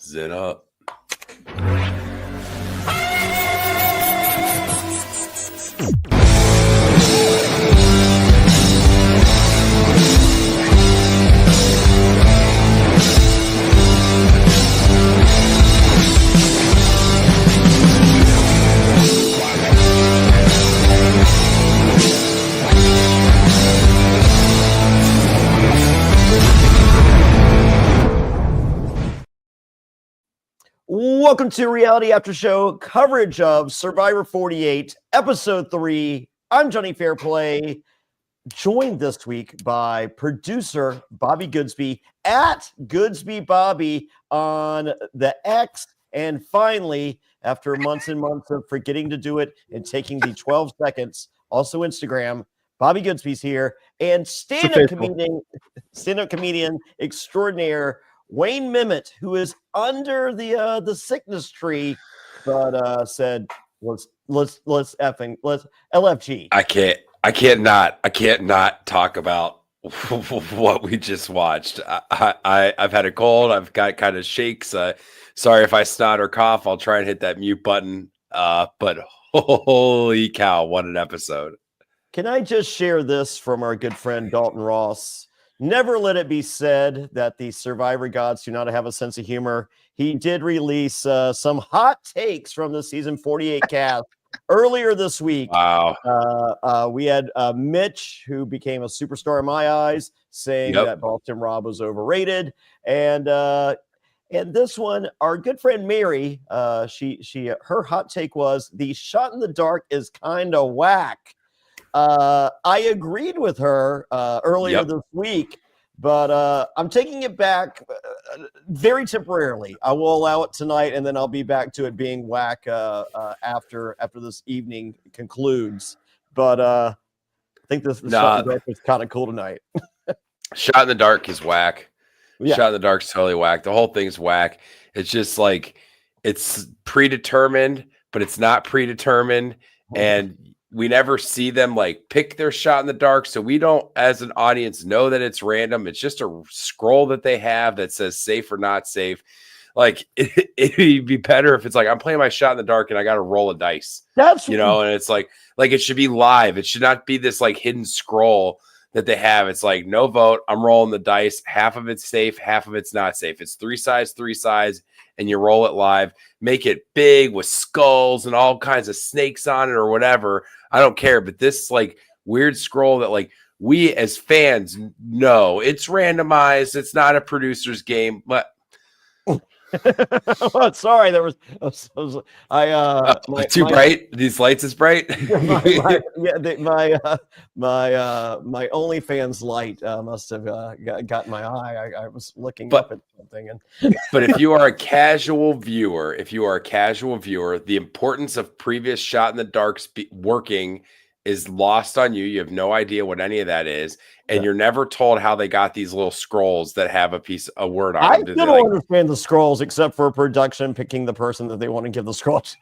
Zin up. Welcome to Reality After Show coverage of Survivor 48, Episode 3. I'm Jonny Fairplay, joined this week by producer Bobby Goodsby at Goodsby Bobby on the X. And finally, after months and months of forgetting to do it and taking the 12 seconds, also Instagram, Bobby Goodsby's here. And stand-up comedian extraordinaire Wayne Memmott, who is under the sickness tree, but said let's LFG. I can't not talk about what we just watched. I've had a cold. I've got kind of shakes. Sorry if I snot or cough. I'll try and hit that mute button. But holy cow, what an episode! Can I just share this from our good friend Dalton Ross? Never let it be said that the Survivor gods do not have a sense of humor. He did release some hot takes from the season 48 cast earlier this week. Wow. We had Mitch, who became a superstar in my eyes, saying that Boston Rob was overrated. And this one, our good friend Mary, her hot take was the shot in the dark is kind of whack. I agreed with her earlier this week, but I'm taking it back very temporarily. I will allow it tonight, and then I'll be back to it being whack after this evening concludes. But I think this shot in the dark was kind of cool tonight. Shot in the dark is whack. Yeah. Shot in the dark is totally whack. The whole thing's whack. It's just like it's predetermined, but it's not predetermined, and we never see them like pick their shot in the dark. So we don't, as an audience, know that it's random. It's just a scroll that they have that says safe or not safe. Like it'd be better if it's like, I'm playing my shot in the dark and I got to roll a dice, and it's like it should be live. It should not be this like hidden scroll that they have. It's like, no vote. I'm rolling the dice. Half of it's safe. Half of it's not safe. It's three sides. And you roll it live, make it big with skulls and all kinds of snakes on it or whatever. I don't care. But this like weird scroll that like we as fans know it's randomized. It's not a producer's game, but oh, sorry, there was too bright. These lights is bright. my OnlyFans light must have got my eye. I was looking up at something, but if you are a casual viewer, the importance of previous shot in the dark working is lost on you. You have no idea what any of that is, and you're never told how they got these little scrolls that have a word on I them. still don't understand the scrolls, except for production picking the person that they want to give the scrolls.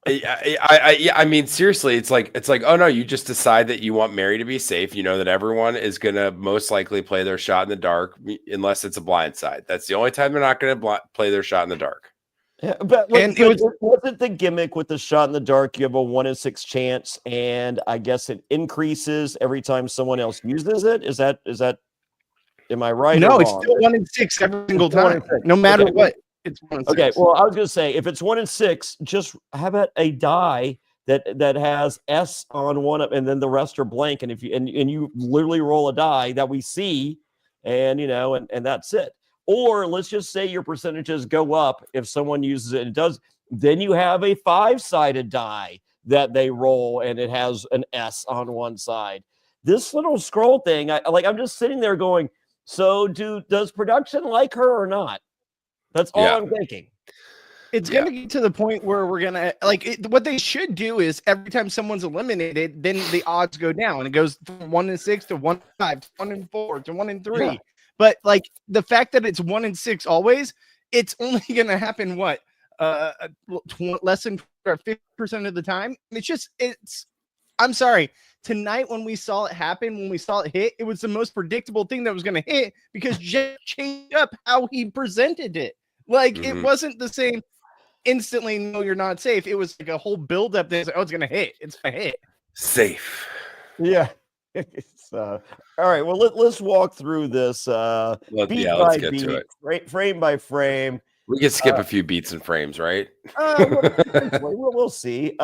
I mean, seriously, it's like, oh no, you just decide that you want Mary to be safe. You know that everyone is gonna most likely play their shot in the dark, unless it's a blind side. That's the only time they're not gonna play their shot in the dark. Yeah, but wasn't the gimmick with the shot in the dark? You have a 1 in 6 chance, and I guess it increases every time someone else uses it. Is that? Am I right? No, it's still 1 in 6 every single time, no matter what. It's 1 in 6. Okay, well, I was going to say, if it's 1 in 6, just have it a die that has S on one of, and then the rest are blank. And if you and you literally roll a die that we see, and and that's it. Or let's just say your percentages go up if someone uses it. It does. Then you have a 5-sided die that they roll, and it has an S on one side. This little scroll thing, I'm just sitting there going, so does production like her or not? That's all I'm thinking. It's going to get to the point where we're going to what they should do is every time someone's eliminated, then the odds go down. It goes from 1 in 6 to 1 in 5, to 1 in 4 to 1 in 3. Yeah. But like the fact that it's 1 in 6 always, it's only going to happen less than 50% of the time. I'm sorry. Tonight, when we saw it happen, when we saw it hit, it was the most predictable thing that was going to hit because Jeff changed up how he presented it. Like it wasn't the same instantly, no, you're not safe. It was like a whole build up there. Like, oh, it's gonna hit. It's gonna hit. Safe. Yeah. All right. Well, let's walk through this beat by beat, frame by frame. We can skip a few beats and frames, right? We'll see.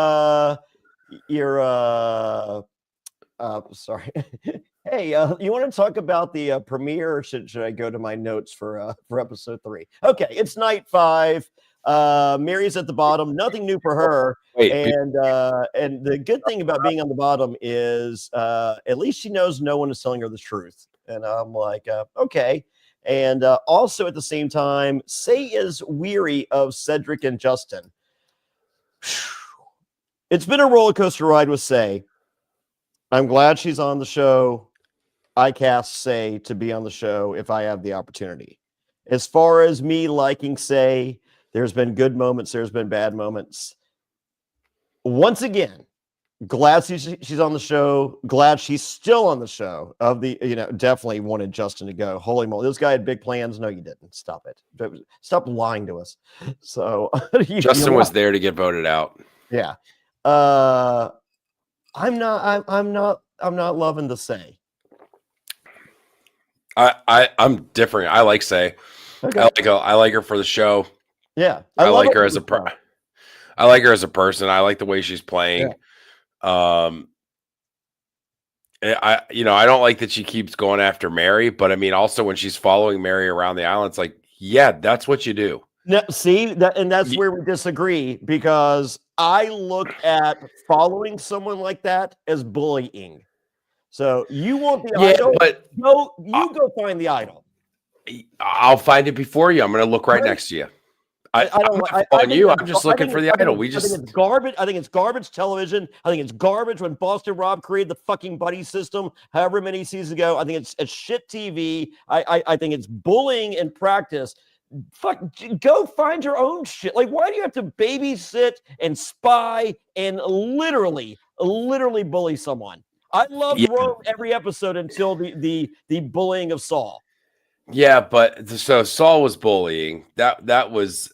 Sorry. Hey, you want to talk about the premiere, or should I go to my notes for episode 3? Okay, it's night 5. Mary's at the bottom. Nothing new for her. And the good thing about being on the bottom is at least she knows no one is telling her the truth. And I'm like, okay. And also at the same time, Say is weary of Cedric and Justin. It's been a roller coaster ride with Say. I'm glad she's on the show. I cast Say to be on the show if I have the opportunity. As far as me liking Say, there's been good moments. There's been bad moments. Once again, glad she's on the show. Glad she's still on the show. Definitely wanted Justin to go. Holy moly, this guy had big plans. No, you didn't. Stop it. Stop lying to us. So Justin was there to get voted out. Yeah. I'm not loving the Say. I'm different. I like Say. Okay. I like her for the show. Yeah. I like her as a I like her as a person. I like the way she's playing. Yeah. I don't like that she keeps going after Mary, but I mean, also when she's following Mary around the island, it's like, yeah, that's what you do. No, see that, and that's where we disagree, because I look at following someone like that as bullying. So you want the idol, but go find the idol. I'll find it before you. I'm going to look right next to you. I'm just looking for the idol. I think it's garbage. I think it's garbage television. I think it's garbage when Boston Rob created the fucking buddy system however many seasons ago. I think it's shit TV. I think it's bullying in practice. Fuck, go find your own shit. Like, why do you have to babysit and spy and literally bully someone? I loved Rome every episode until the bullying of Saul. Yeah, but so Saul was bullying. That was,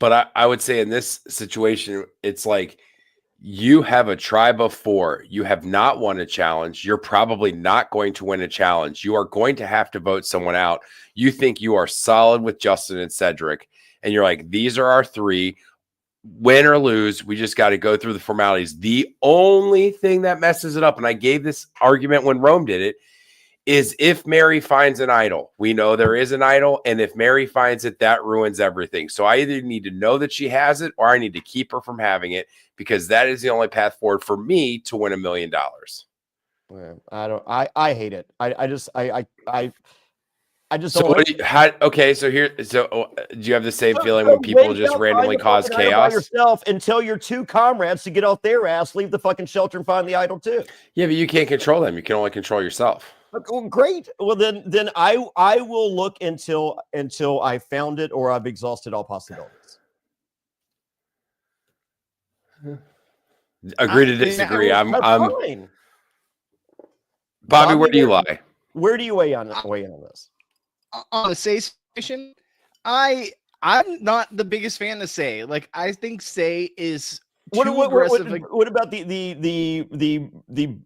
but I would say in this situation, it's like you have a tribe of 4. You have not won a challenge. You're probably not going to win a challenge. You are going to have to vote someone out. You think you are solid with Justin and Cedric, and you're like, these are our 3. Win or lose, we just got to go through the formalities. The only thing that messes it up, and I gave this argument when Rome did it, is if Mary finds an idol. We know there is an idol, and if Mary finds it, that ruins everything. So I either need to know that she has it, or I need to keep her from having it, because that is the only path forward for me to win $1 million. I hate it. I just so what do you have the same feeling when people just randomly cause chaos? Yourself and tell your 2 comrades to get off their ass, leave the fucking shelter, and find the idol too. Yeah, but you can't control them. You can only control yourself. Well, great. Well, then I will look until I found it or I've exhausted all possibilities. Agree to disagree. I'm fine. Bobby, where do you lie? Where do you weigh in on this? On the Say situation, I'm not the biggest fan of Say. Like, I think Say is what about the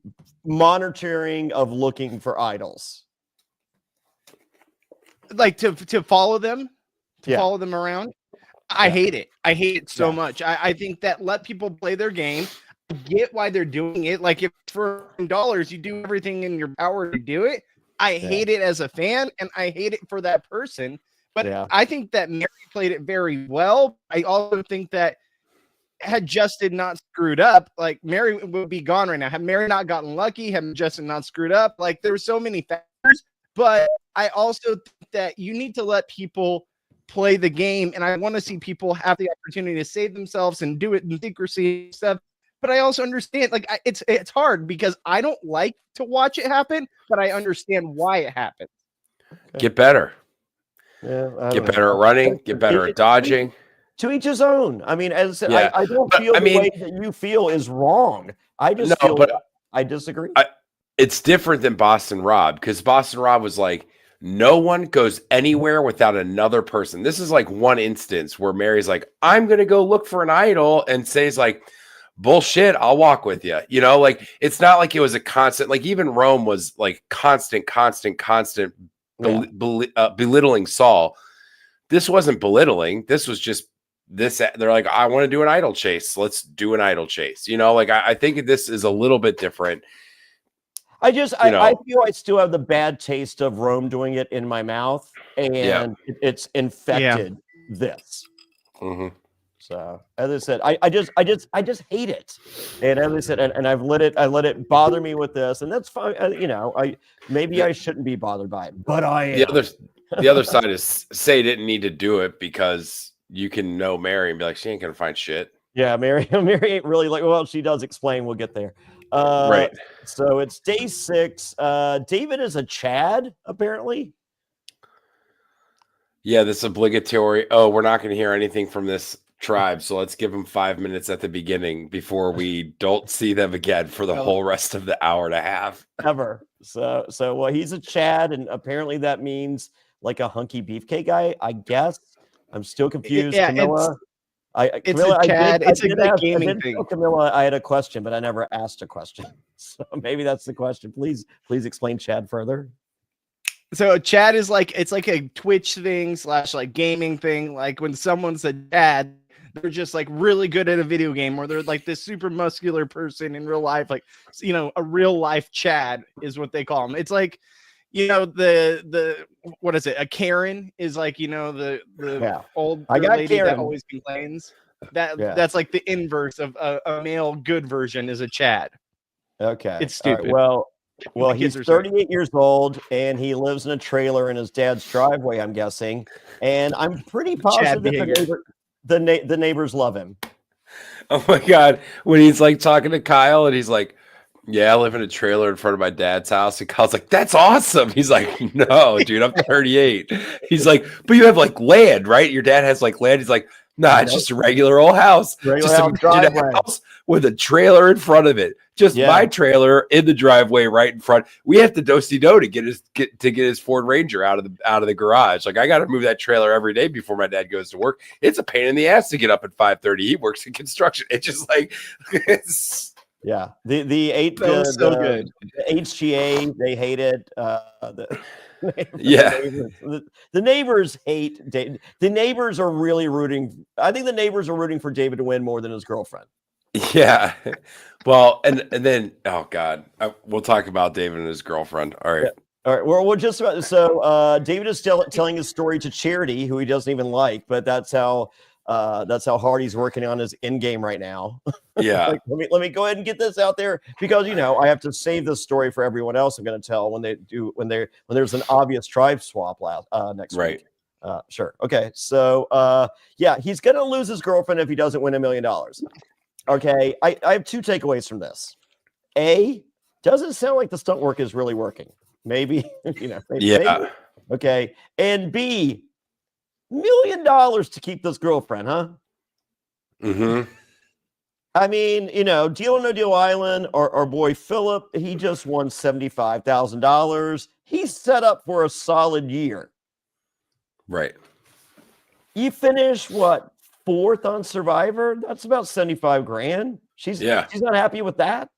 monitoring of looking for idols? Like to follow them, follow them around. I hate it. I hate it so much. I think that let people play their game. I get why they're doing it. Like, if for $10 you do everything in your power to do it. I hate it as a fan, and I hate it for that person. But I think that Mary played it very well. I also think that had Justin not screwed up, like, Mary would be gone right now. Had Mary not gotten lucky, had Justin not screwed up, like, there were so many factors. But I also think that you need to let people play the game, and I want to see people have the opportunity to save themselves and do it in secrecy and stuff. But I also understand, like, it's hard because I don't like to watch it happen, but I understand why it happens. Okay. Get better. Get better at running. Get better at dodging. To each his own. I mean, as I don't feel the way that you feel is wrong. I just feel I disagree. It's different than Boston Rob, because Boston Rob was like, No one goes anywhere without another person. This is like one instance where Mary's like, I'm going to go look for an idol, and Say's like, bullshit, I'll walk with you. You know, like, it's not like it was a constant, like even Rome was like constant belittling Saul. This wasn't belittling. This was just this. They're like, I want to do an idol chase. Let's do an idol chase. You know, like I think this is a little bit different. I feel I still have the bad taste of Rome doing it in my mouth, and it's infected this. Mm-hmm. So as I said, I just hate it, and as I said, and I let it bother me with this, and that's fine. I shouldn't be bothered by it, but I am. The other side is Say didn't need to do it because you can know Mary and be like, she ain't gonna find shit. Yeah, Mary ain't really like. Well, she does explain. We'll get there. Right. So it's day 6. David is a Chad, apparently. Yeah, this obligatory. Oh, we're not going to hear anything from this tribe, so let's give them 5 minutes at the beginning before we don't see them again for the whole rest of the hour and a half. Ever. So well, he's a Chad, and apparently that means like a hunky beefcake guy, I guess. I'm still confused. Yeah, Camilla. Camilla, a Chad. It's a good gaming thing. Camilla, I had a question, but I never asked a question. So maybe that's the question. Please explain Chad further. So Chad is like, it's like a Twitch thing / like gaming thing. Like when someone's a Chad, they're just like really good at a video game, or they're like this super muscular person in real life. Like, you know, a real life Chad is what they call them. It's like, you know, the what is it? A Karen is like, you know, the old lady Karen that always complains. That's like the inverse of a male good version is a Chad. Okay, it's stupid. Well, he's 38 years old, and he lives in a trailer in his dad's driveway, I'm guessing. And I'm pretty positive the neighbors love him. Oh my God. When he's like talking to Kyle and he's like, yeah, I live in a trailer in front of my dad's house. And Kyle's like, that's awesome. He's like, no, dude, I'm 38. He's like, but you have like land, right? Your dad has like land. He's like, nah, it's just a regular old house. Just a house with a trailer in front of it. Just my trailer in the driveway right in front. We have to do-si-do to get his Ford Ranger out of the garage. Like, I got to move that trailer every day before my dad goes to work. It's a pain in the ass to get up at 5:30. He works in construction. It's just like it's the HGA, they hate it. The neighbors hate David. The neighbors are really rooting. I think the neighbors are rooting for David to win more than his girlfriend. Yeah. Well, and then, oh God, we'll talk about David and his girlfriend. All right. Yeah. All right. Well, we're just about, so David is still telling his story to Charity, who he doesn't even like, but that's how hard he's working on his end game right now. Yeah. Like, let me go ahead and get this out there, because I have to save this story for everyone else. I'm going to tell when there's an obvious tribe swap next week. Sure. Okay. So he's going to lose his girlfriend if he doesn't win $1 million. Okay. I have 2 takeaways from this. A, doesn't sound like the stunt work is really working. Maybe, maybe. Okay. And B, $1 million to keep this girlfriend, huh? Mm-hmm. I mean, Deal or No Deal Island, our boy Philip, he just won $75,000. He's set up for a solid year. Right. You finish 4th on Survivor? That's about 75 grand. She's not happy with that.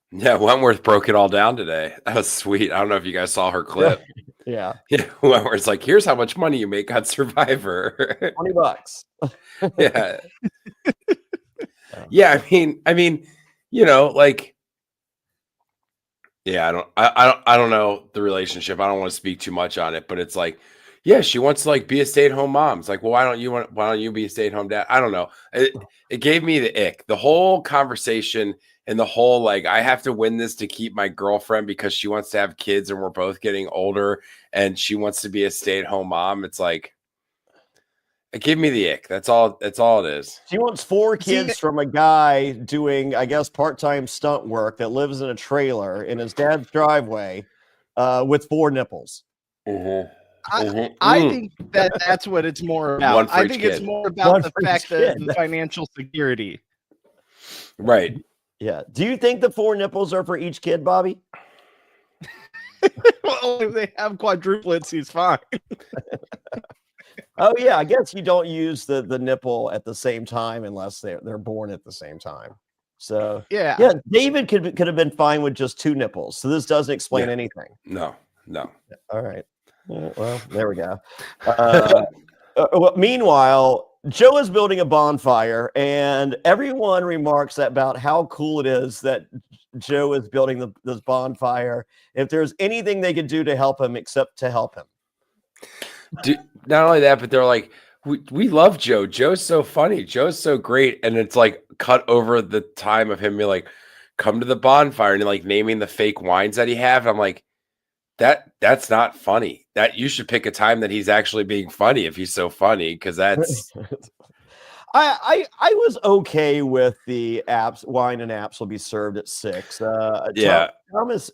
Yeah, Wentworth broke it all down today. That was sweet. I don't know if you guys saw her clip. Yeah. Wentworth's like, here's how much money you make on Survivor. $20. Yeah. Yeah, I mean, like, yeah, I don't know the relationship. I don't want to speak too much on it, but it's like, yeah, she wants to like be a stay-at-home mom. It's like, well, why don't you be a stay-at-home dad? I don't know. It gave me the ick. The whole conversation and the whole like, I have to win this to keep my girlfriend because she wants to have kids and we're both getting older and she wants to be a stay-at-home mom. It's like, it gave me the ick. That's all it is. She wants 4 kids from a guy doing, I guess, part-time stunt work that lives in a trailer in his dad's driveway with 4 nipples. Mm-hmm. I think that's what it's more about. I think it's more about the fact that the financial security. Right. Yeah. Do you think the 4 nipples are for each kid, Bobby? Well, if they have quadruplets, he's fine. Oh yeah, I guess you don't use the nipple at the same time unless they're born at the same time. So Yeah, David could have been fine with just 2 nipples. So this doesn't explain anything. No. All right. Well, there we go. Meanwhile, Joe is building a bonfire, and everyone remarks about how cool it is that Joe is building this bonfire. If there's anything they could do to help him, except to help him. Dude, not only that, but they're like, we love Joe. Joe's so funny. Joe's so great. And it's like cut over the time of him being like, come to the bonfire and like naming the fake wines that he have. And I'm like, that's not funny. That you should pick a time that he's actually being funny if he's so funny, because that's I was okay with the wine and apps will be served at 6.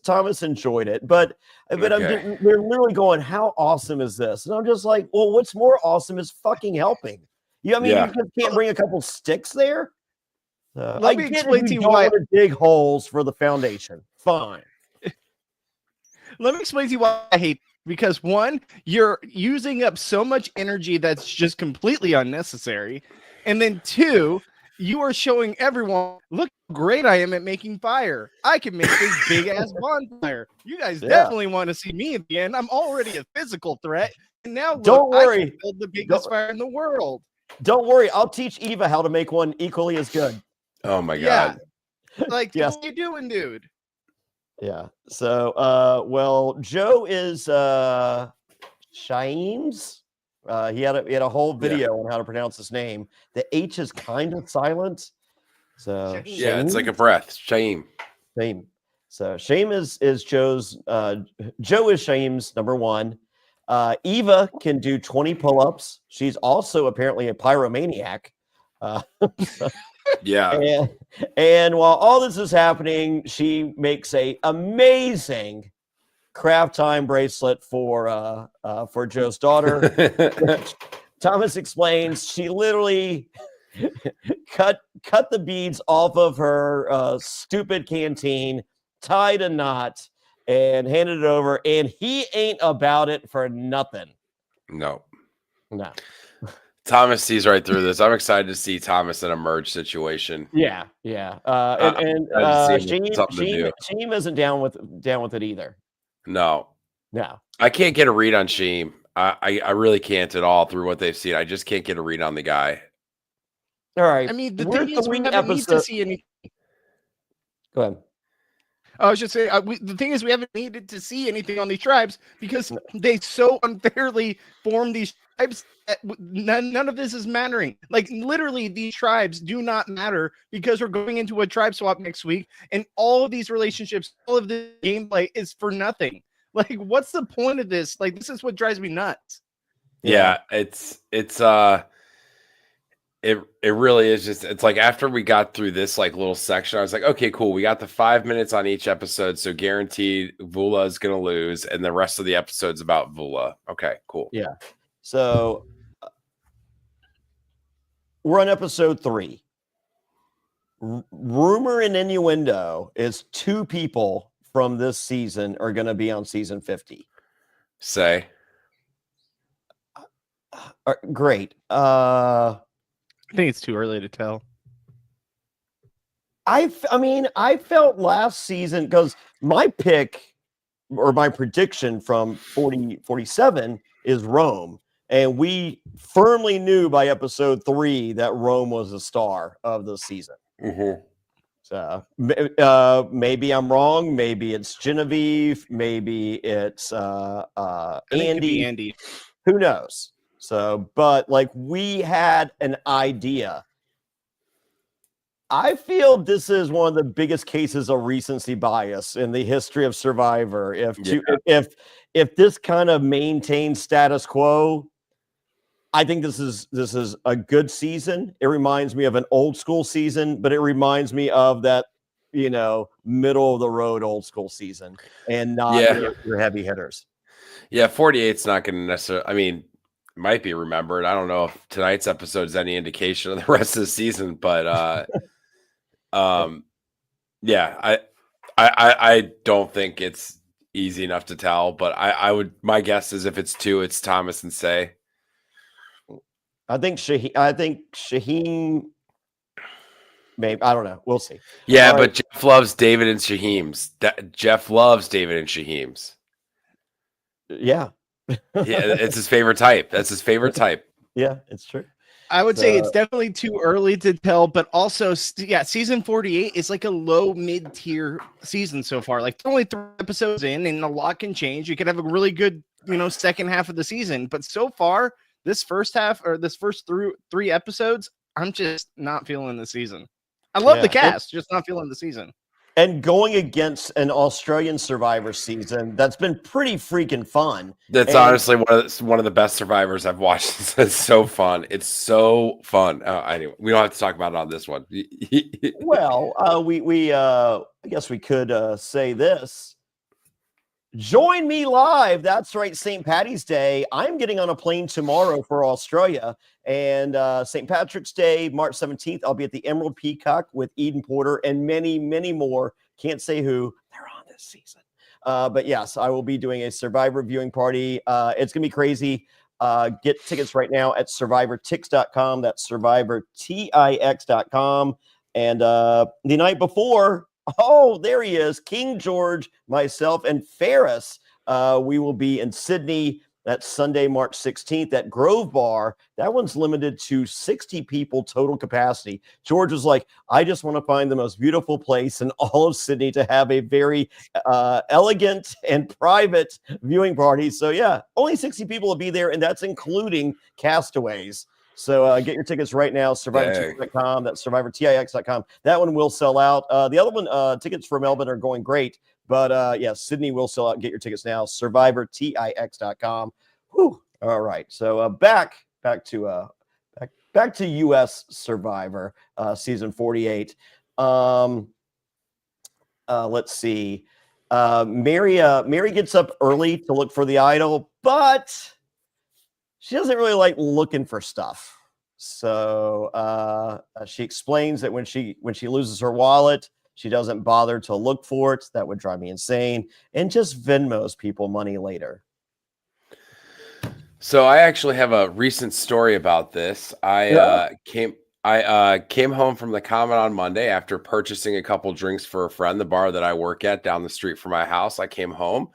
Thomas enjoyed it, but okay. we're literally going, how awesome is this? And I'm just like, well, what's more awesome is fucking helping. You just can't bring a couple sticks there. Let me explain to you why. Want to dig holes for the foundation. Fine. Let me explain to you why I hate. Because 1, you're using up so much energy that's just completely unnecessary. And then 2, you are showing everyone, look how great I am at making fire. I can make this big ass bonfire. You guys definitely want to see me at the end. I'm already a physical threat. And now don't worry. I can build the biggest fire in the world. Don't worry. I'll teach Eva how to make one equally as good. Oh my God. Like, what are you doing, dude? Yeah. So, well, Joe is Shaim's. He had a whole video on how to pronounce his name. The H is kind of silent. So yeah, it's like a breath. Shame. So Shame is Joe's. Joe is Shame's number 1. Eva can do 20 pull-ups. She's also apparently a pyromaniac. Yeah. And while all this is happening, she makes a amazing craft time bracelet for Joe's daughter. Thomas explains she literally cut the beads off of her stupid canteen, tied a knot, and handed it over. And he ain't about it for nothing. No. Thomas sees right through this. I'm excited to see Thomas in a merge situation. Yeah. And Sheem isn't down with it either. No. I can't get a read on Sheem. I really can't at all through what they've seen. I just can't get a read on the guy. All right. I mean, the thing is, we haven't needed to see anything. Go ahead. I was just saying, the thing is, we haven't needed to see anything on these tribes because they so unfairly formed these tribes. None of this is mattering. Like, literally, these tribes do not matter because we're going into a tribe swap next week, and all of these relationships, all of the gameplay is for nothing. Like, what's the point of this? Like, this is what drives me nuts. Yeah, it really is just, it's like after we got through this like little section, I was like, okay, cool. We got the 5 minutes on each episode. So guaranteed Vula is going to lose. And the rest of the episode's about Vula. Okay, cool. Yeah. So we're on episode 3. Rumor and innuendo is 2 people from this season are going to be on season 50. Say. Great. I think it's too early to tell. I felt last season, because my pick or my prediction from 47 is Rome. And we firmly knew by episode 3 that Rome was the star of the season. Mm-hmm. So maybe I'm wrong. Maybe it's Genevieve. Maybe it's Andy. Andy. Who knows? So, but like, we had an idea. I feel this is one of the biggest cases of recency bias in the history of Survivor. If this kind of maintains status quo, I think this is a good season. It reminds me of an old school season, but it reminds me of that, middle of the road old school season, and not your heavy hitters. Yeah, 48's not going to necessarily. Might be remembered. I don't know if tonight's episode is any indication of the rest of the season, but I don't think it's easy enough to tell. But my guess is if it's 2, it's Thomas and Say. I think Shaheen. Maybe, I don't know. We'll see. Yeah, All but right. Jeff loves David and Shaheem's. Jeff loves David and Shaheem's. Yeah. Yeah, it's his favorite type. That's his favorite type. Yeah, it's true. I would say it's definitely too early to tell, but also, season 48 is like a low mid-tier season so far. Like, they're only 3 episodes in, and a lot can change. You could have a really good, second half of the season, but so far, this first 3 episodes, I'm just not feeling the season. I love the cast, just not feeling the season. And going against an Australian Survivor season, that's been pretty freaking fun. That's honestly one of the best Survivors I've watched. It's so fun. It's so fun. Anyway, we don't have to talk about it on this one. Well, I guess we could say this. Join me live. That's right, St. Paddy's Day. I'm getting on a plane tomorrow for Australia. And St. Patrick's Day, March 17th, I'll be at the Emerald Peacock with Eden Porter and many, many more. Can't say who. They're on this season. But yes, I will be doing a Survivor viewing party. It's going to be crazy. Get tickets right now at survivortix.com. That's survivortix.com. And the night before, there he is, King George, myself, and Ferris. We will be in Sydney. That's Sunday, March 16th at Grove Bar. That one's limited to 60 people total capacity. George was like, I just want to find the most beautiful place in all of Sydney to have a very elegant and private viewing party. So yeah, only 60 people will be there, and that's including castaways. So get your tickets right now, survivortix.com. That's survivortix.com. That one will sell out. The other one, tickets for Melbourne are going great. But Sydney will sell out. Get your tickets now, survivortix.com. Whew. All right. So back to US Survivor, season 48. Let's see. Mary gets up early to look for the idol, but she doesn't really like looking for stuff. So she explains that when she loses her wallet, she doesn't bother to look for it. That would drive me insane. And just Venmos people money later. So I actually have a recent story about this. I came home from the Common on Monday after purchasing a couple drinks for a friend, the bar that I work at down the street from my house. I came home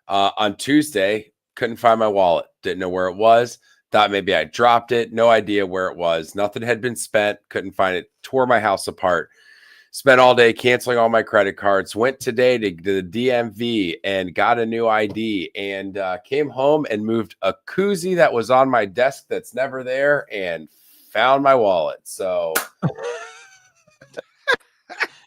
on Tuesday, couldn't find my wallet, didn't know where it was. Thought maybe I dropped it. No idea where it was. Nothing had been spent. Couldn't find it. Tore my house apart. Spent all day canceling all my credit cards. Went today to the DMV and got a new ID and came home and moved a koozie that was on my desk that's never there and found my wallet. So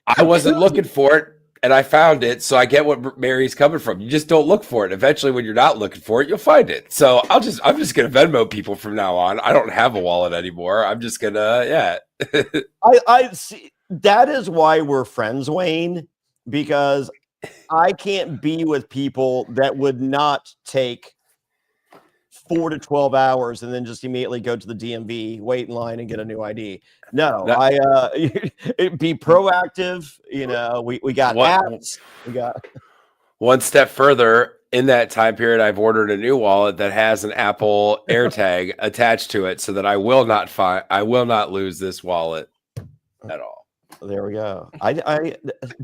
I wasn't looking for it and I found it. So I get what Mary's coming from. You just don't look for it. Eventually, when you're not looking for it, you'll find it. So I'm just going to Venmo people from now on. I don't have a wallet anymore. I'm just going to, I see. That is why we're friends, Wayne, because I can't be with people that would not take 4 to 12 hours and then just immediately go to the DMV, wait in line, and get a new ID. No, be proactive. We got apps. We got one step further. In that time period, I've ordered a new wallet that has an Apple AirTag attached to it, so that I will not lose this wallet at all. There we go. I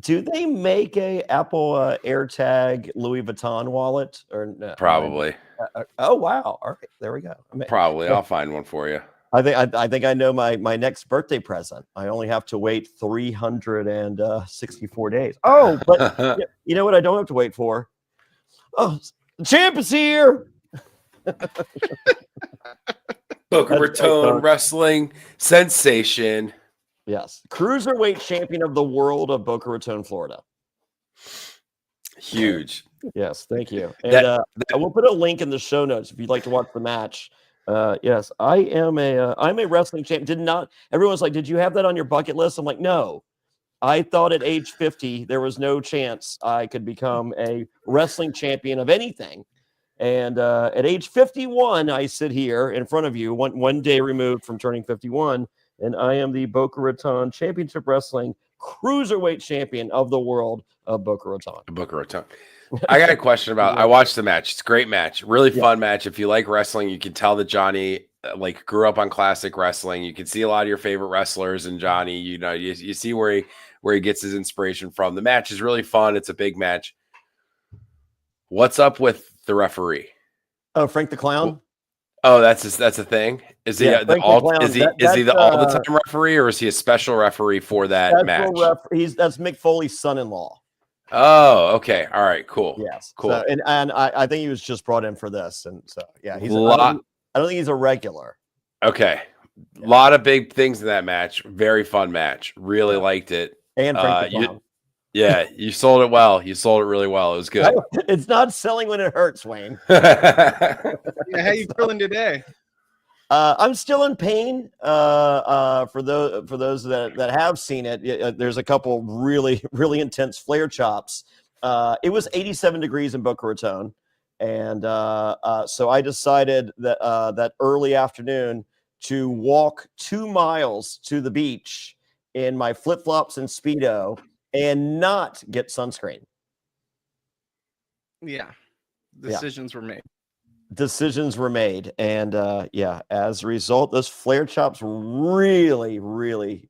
do they make a Apple AirTag Louis Vuitton wallet or no? Probably. Oh wow! All right, there we go. Probably. I'll find one for you. I think I know my next birthday present. I only have to wait 364 days. Oh, but you know what? I don't have to wait for. Oh, the champ is here. Boca Raton wrestling sensation. Yes, cruiserweight champion of the world of Boca Raton, Florida. Huge. Yes, thank you. And I will put a link in the show notes if you'd like to watch the match. Yes, I'm a wrestling champion. Everyone's like, did you have that on your bucket list? I'm like, no. I thought at age 50 there was no chance I could become a wrestling champion of anything. And at age 51, I sit here in front of you, one day removed from turning 51. And I am the Boca Raton Championship Wrestling cruiserweight champion of the world, Boca Raton. Boca Raton. I got a question about. I watched the match. It's a great match, really fun match. If you like wrestling, you can tell that Jonny grew up on classic wrestling. You can see a lot of your favorite wrestlers in Jonny. You see where he gets his inspiration from. The match is really fun. It's a big match. What's up with the referee? Oh, Frank the Clown. Oh, that's a thing. Is he the all the time referee, or is he a special referee for that match? That's Mick Foley's son-in-law. Oh, okay. All right, cool. Yes. Cool. So, and I think he was just brought in for this. And so, yeah, I don't think he's a regular. Okay. A lot of big things in that match. Very fun match. Really liked it. And Frank you sold it well. You sold it really well. It was good. It's not selling when it hurts, Wayne. How you feeling today? I'm still in pain. For those that have seen it, there's a couple really intense flare chops. It was 87 degrees in Boca Raton, and so I decided that early afternoon to walk 2 miles to the beach in my flip flops and Speedo and not get sunscreen. Yeah, decisions were made. Decisions were made, and as a result, those flare chops really were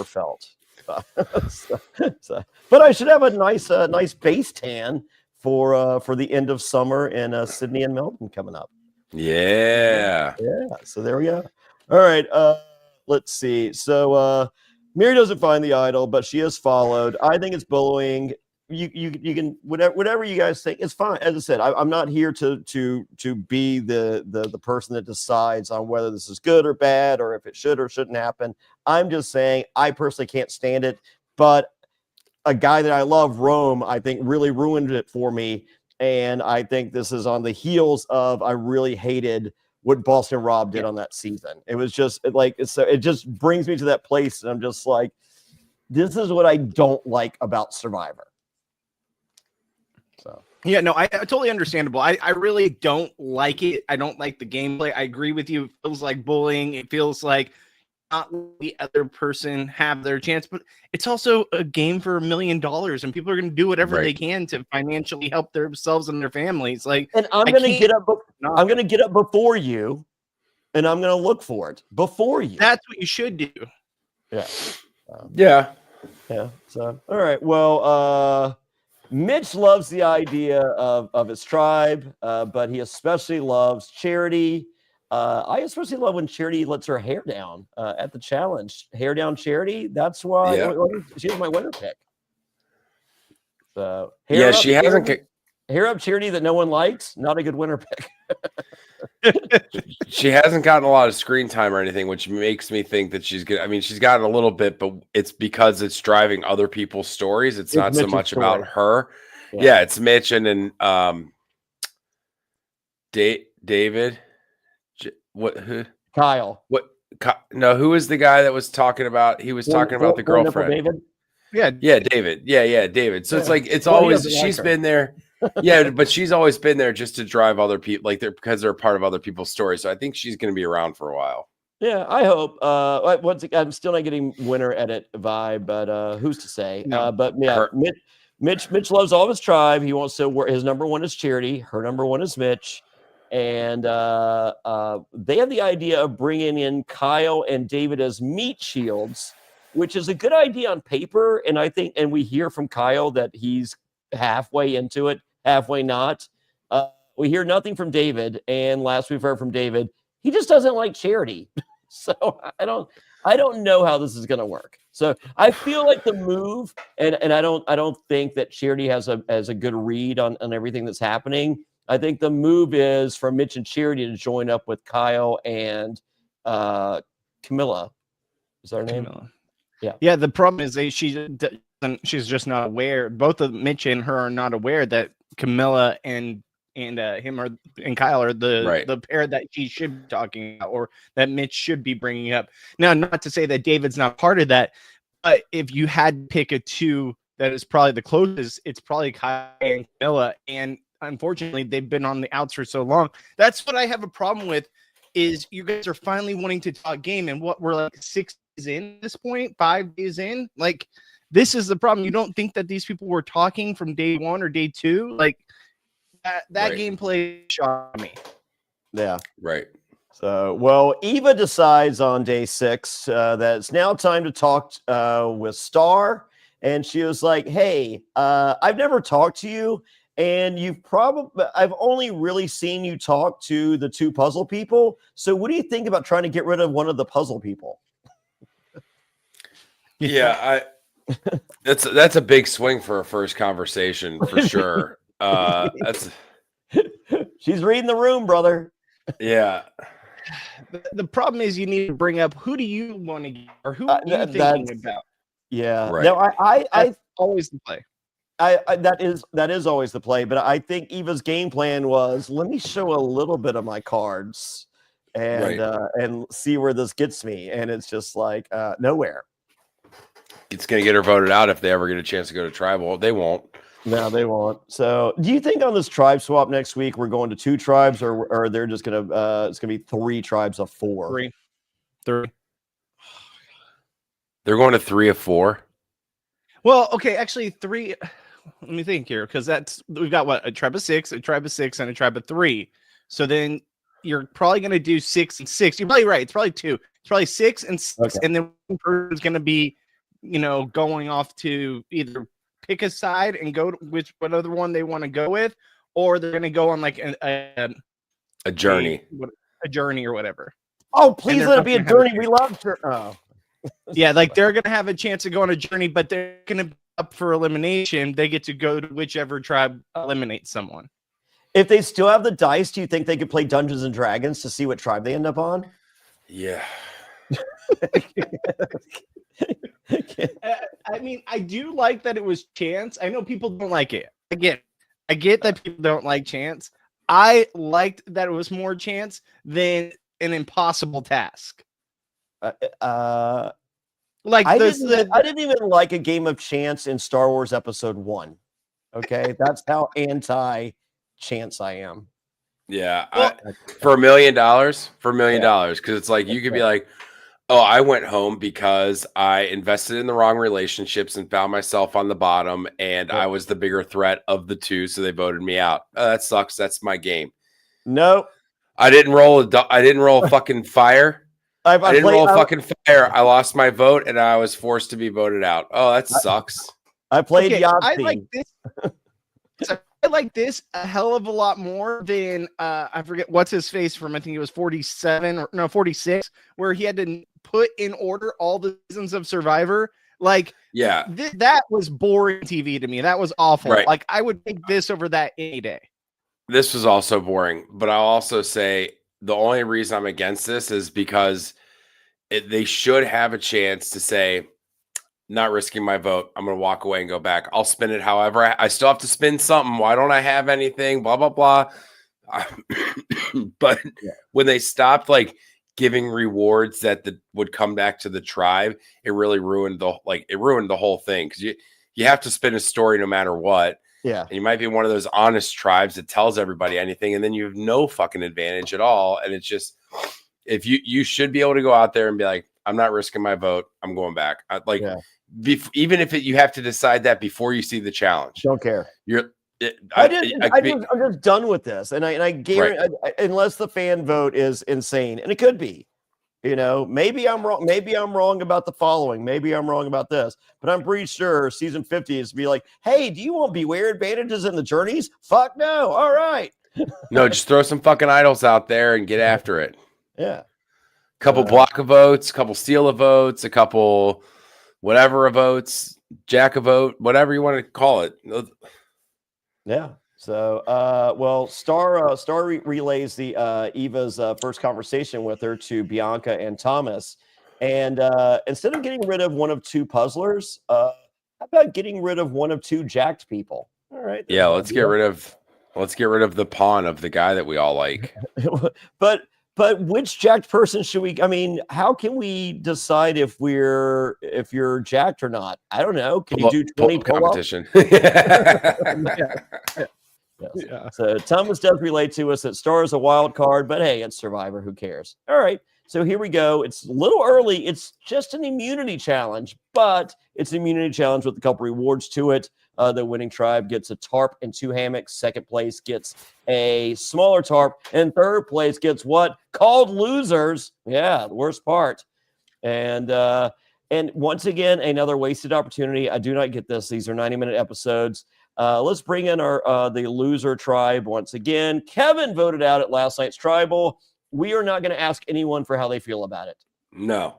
felt. But I should have a nice base tan for the end of summer in Sydney and Melbourne coming up. Yeah. So there we go. All right, let's see. So Mary doesn't find the idol, but she is followed. I think it's bullying. You can whatever you guys think, it's fine. As I said, I'm not here to be the person that decides on whether this is good or bad or if it should or shouldn't happen. I'm just saying I personally can't stand it, but a guy that I love, Rome, I think really ruined it for me, and I think this is on the heels of I really hated what Boston Rob did on that season. It was just it just brings me to that place, and I'm just like, this is what I don't like about Survivor. So yeah, no, I totally understandable. I really don't like it. I don't like the gameplay. I agree with you. It feels like bullying. It feels like not letting the other person have their chance, but it's also a game for $1 million, and people are going to do whatever they can to financially help themselves and their families. And I'm going to get up. I'm going to get up before you, and I'm going to look for it before you. That's what you should do. Yeah. Yeah. So all right. Well, Mitch loves the idea of his tribe, but he especially loves Charity. I especially love when Charity lets her hair down at the challenge. Hair down Charity. That's why she was my winner pick. So she hasn't. Hair up Charity that no one likes. Not a good winner pick. She hasn't gotten a lot of screen time or anything, which makes me think that she's good. I mean, she's gotten a little bit, but it's because it's driving other people's stories. It's not so much about her. Yeah, it's Mitch and then David. Who? Kyle. No, who was the guy that was talking about? He was talking about the girlfriend. David? Yeah, David. Yeah, David. So it's always she's been there. Yeah, but she's always been there just to drive other people, because they're part of other people's stories. So I think she's going to be around for a while. Yeah, I hope. Once again, I'm still not getting winner edit vibe, but who's to say? No. But yeah, Mitch loves all of his tribe. He wants to. His number one is Charity. Her number one is Mitch. And they have the idea of bringing in Kyle and David as meat shields, which is a good idea on paper. And I think, and we hear from Kyle that he's halfway into it, halfway not. We hear nothing from David. And last we've heard from David, he just doesn't like Charity. So I don't know how this is going to work. So I feel like the move, and I don't think that Charity has a good read on everything that's happening. I think the move is for Mitch and Charity to join up with Kyle and Camilla. Is that her name? Camilla. Yeah. Yeah. The problem is she's just not aware. Both of Mitch and her are not aware that Camilla and Kyle are the pair that she should be talking about, or that Mitch should be bringing up. Now, not to say that David's not part of that, but if you had to pick a two that is probably the closest, it's probably Kyle and Camilla. And unfortunately, they've been on the outs for so long. That's what I have a problem with, is you guys are finally wanting to talk game, and what we're like 6 in at this point, 5 days in. Like, this is the problem. You don't think that these people were talking from day 1 or day 2? Like, that Right. gameplay shocked me. Yeah. Right. So, well, Eva decides on day 6 that it's now time to talk with Star. And she was like, hey, I've never talked to you. And I've only really seen you talk to the 2 puzzle people. So what do you think about trying to get rid of one of the puzzle people? Yeah, that's a big swing for a first conversation for sure. That's She's reading the room, brother. Yeah. The problem is you need to bring up, who do you want to get, or who are you thinking about? Yeah. Right. No, I always the play. That is always the play, but I think Eva's game plan was, let me show a little bit of my cards and see where this gets me. And it's just like nowhere. It's going to get her voted out if they ever get a chance to go to tribal. They won't. No, they won't. So do you think on this tribe swap next week, we're going to 2 tribes or they're just going to, it's going to be 3 tribes of 4? 3. They're going to 3 of 4. Well, okay, actually 3. Let me think here, because we've got what, a tribe of 6, a tribe of 6, and a tribe of 3. So then you're probably going to do 6 and 6. You're probably right. It's probably 2. It's probably 6 and 6, okay. And then one person's going to be, going off to either pick a side and go to what other one they want to go with, or they're going to go on like a journey, a journey or whatever. Oh, please let it be a journey. We love her. Oh. Yeah, like they're going to have a chance to go on a journey, but they're going to be up for elimination. They get to go to whichever tribe eliminates someone. If they still have the dice, do you think they could play Dungeons and Dragons to see what tribe they end up on? Yeah. I mean, I do like that it was chance. I know people don't like it. Again, I get that people don't like chance. I liked that it was more chance than an impossible task. I didn't even like a game of chance in Star Wars Episode 1. Okay, that's how anti-chance I am. Yeah, for $1 million, because it's like you could be like, oh, I went home because I invested in the wrong relationships and found myself on the bottom, and I was the bigger threat of the 2, so they voted me out. Oh, that sucks. That's my game. No, I didn't roll a fucking fire. I didn't roll a fucking fire. I lost my vote, and I was forced to be voted out. Oh, that sucks. I played Yahtzee. I like this. I like this a hell of a lot more than I forget what's his face from. I think it was 46, where he had to put in order all the seasons of Survivor. Like, yeah, that was boring TV to me. That was awful. Right. Like, I would take this over that any day. This was also boring, but I'll also say the only reason I'm against this is because they should have a chance to say, not risking my vote. I'm going to walk away and go back. I'll spin it however. I still have to spin something. Why don't I have anything? Blah, blah, blah. But when they stopped like giving rewards that would come back to the tribe, it really ruined the whole thing. Because you have to spin a story no matter what. Yeah. And you might be one of those honest tribes that tells everybody anything, and then you have no fucking advantage at all. And it's just, if you should be able to go out there and be like, I'm not risking my vote. I'm going back. Even if you have to decide that before you see the challenge. Don't care. I'm just done with this. And I guarantee, unless the fan vote is insane, and it could be, maybe I'm wrong. Maybe I'm wrong about the following. Maybe I'm wrong about this, but I'm pretty sure season 50 is to be like, hey, do you want beware advantages in the journeys? Fuck no. All right. No, just throw some fucking idols out there and get after it. Yeah. Couple block of votes, couple steal of votes, a couple whatever of votes, jack of vote, whatever you want to call it. Yeah. So, Star relays the Eva's first conversation with her to Bianca and Thomas, and instead of getting rid of one of 2 puzzlers, how about getting rid of one of 2 jacked people? All right. Yeah, let's get rid of the pawn of the guy that we all like. But which jacked person should we? I mean, how can we decide if you're jacked or not? I don't know. Can you do 20 competition? Yeah. So Thomas does relate to us that Star is a wild card, but hey, it's Survivor. Who cares? All right. So here we go. It's a little early. It's just an immunity challenge, but it's an immunity challenge with a couple rewards to it. The winning tribe gets a tarp and 2 hammocks. Second place gets a smaller tarp. And third place gets what? Called losers. Yeah, the worst part. And once again, another wasted opportunity. I do not get this. These are 90-minute episodes. Let's bring in our the loser tribe once again. Kevin voted out at last night's tribal. We are not going to ask anyone for how they feel about it. No.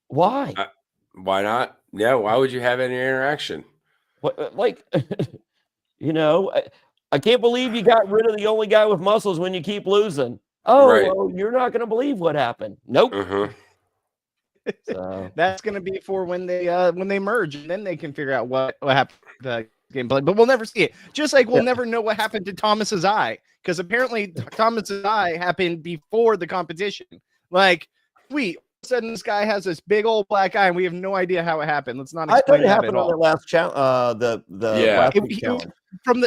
Why? Why not? Yeah. Why would you have any interaction? What, like, I can't believe you got rid of the only guy with muscles when you keep losing. Oh, Right. well, you're not going to believe what happened. Nope. Mm-hmm. So, That's going to be for when they merge, and then they can figure out what happened to the gameplay. But we'll never see it. Just like we'll never know what happened to Thomas's eye, because apparently Thomas's eye happened before the competition. Like, all of a sudden this guy has this big old black eye, and we have no idea how it happened. Let's not I explain thought it that happened at on all. the last challenge. Last week's challenge.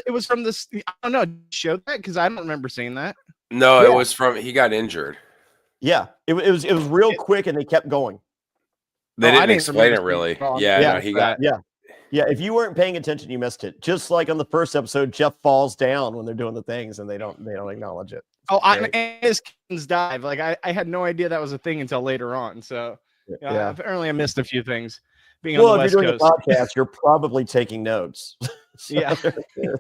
It was from this. I don't know. Show that, because I don't remember seeing that. No, it was from he got injured. Yeah, it was real quick, and they kept going. They I didn't didn't explain it remember really. seeing it. Yeah, Yeah, no, he got. Yeah. If you weren't paying attention, you missed it. Just like on the first episode, Jeff falls down when they're doing the things, and they don't acknowledge it. And his King's dive. Like I had no idea that was a thing until later on. So apparently I missed a few things. Being on the Well, if West you're doing Coast. a podcast, you're probably taking notes. So Yeah.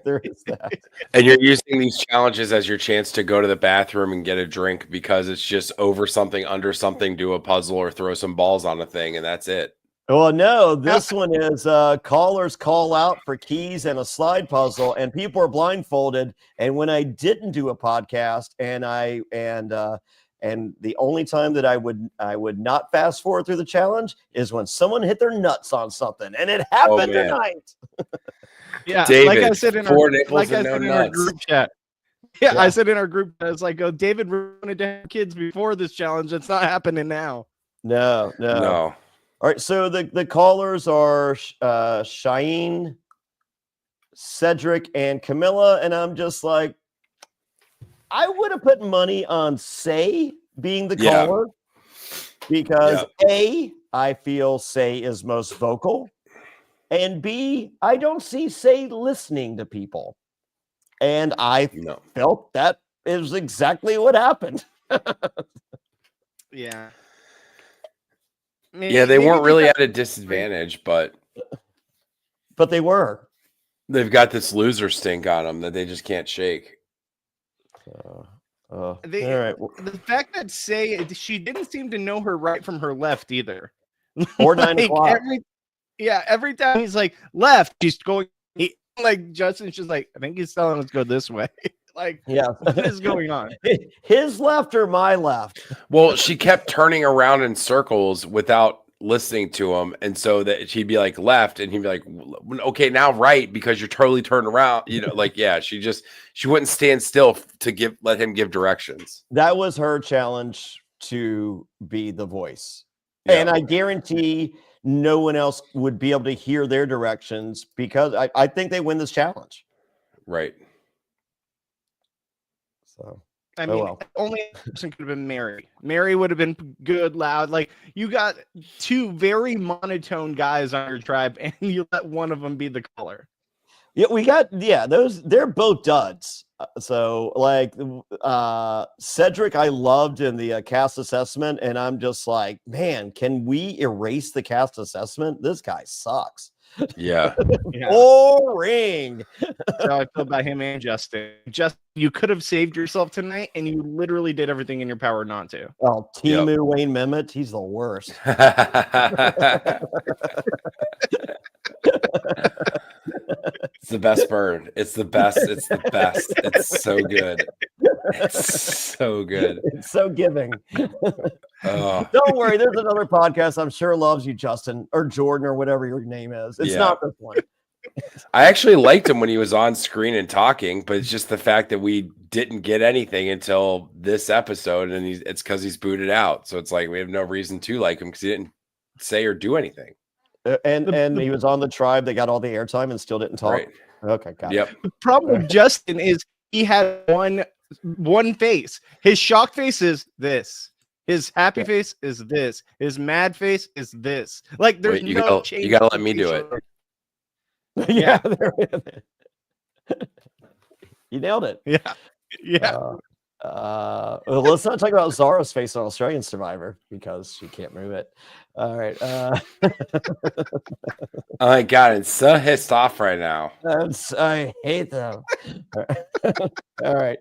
there is that. And you're using these challenges as your chance to go to the bathroom and get a drink because it's just over something, under something, do a puzzle or throw some balls on a thing, and that's it. Well, no, this one is callers call out for keys and a slide puzzle, and people are blindfolded. And when I didn't do a podcast, and the only time that I would not fast forward through the challenge is when someone hit their nuts on something, and it happened tonight. Yeah, David, like I said in our group chat. Yeah, I said in our group chat, it's like, David wanted to have kids before this challenge. It's not happening now. No. All right, so the callers are Shaheen, Cedric, and Camilla, and I'm just like, I would have put money on Say being the caller because A, I feel Say is most vocal, and B, I don't see Say listening to people, and I felt that is exactly what happened. Yeah. They weren't really at a disadvantage, but they were. They've got this loser stink on them that they just can't shake. All right. The fact that she didn't seem to know her right from her left either. Or 9 o'clock. Every time he's like left, she's going like Justin's just like, I think he's telling us to go this way. Like, what is going on? His left or my left? Well, she kept turning around in circles without listening to him, and so that she'd be like left, and he'd be like, "Okay, now right," because you're totally turned around. She wouldn't stand still to let him give directions. That was her challenge to be the voice, and I guarantee no one else would be able to hear their directions because I think they win this challenge. Right. So I mean, only person could have been Mary. Mary would have been good, loud. Like, you got 2 very monotone guys on your tribe, and you let one of them be the caller. Yeah, we got those. They're both duds. So like Cedric, I loved in the cast assessment, and I'm just like, man, can we erase the cast assessment? This guy sucks. Yeah. Boring. So I feel about him and Justin. You could have saved yourself tonight, and you literally did everything in your power not to. Oh, Timu Wayne Memmott, he's the worst. It's the best bird. It's the best. It's the best. It's so good. It's so good. It's so giving. Oh. Don't worry, there's another podcast I'm sure loves you, Justin, or Jordan, or whatever your name is. It's not this one. I actually liked him when he was on screen and talking, but it's just the fact that we didn't get anything until this episode, and it's because he's booted out. So it's like we have no reason to like him because he didn't say or do anything. And he was on the tribe. They got all the airtime and still didn't talk. Right. Okay, got it. The problem with Justin is he had one one face. His shock face is this. His happy face is this. His mad face is this. Like there's you no gotta, change. you gotta let me do it. Yeah. You nailed it. Yeah. Well, let's not talk about Zara's face on Australian Survivor because she can't move it. All right. Oh my god, it's so pissed off right now. I hate them. All right.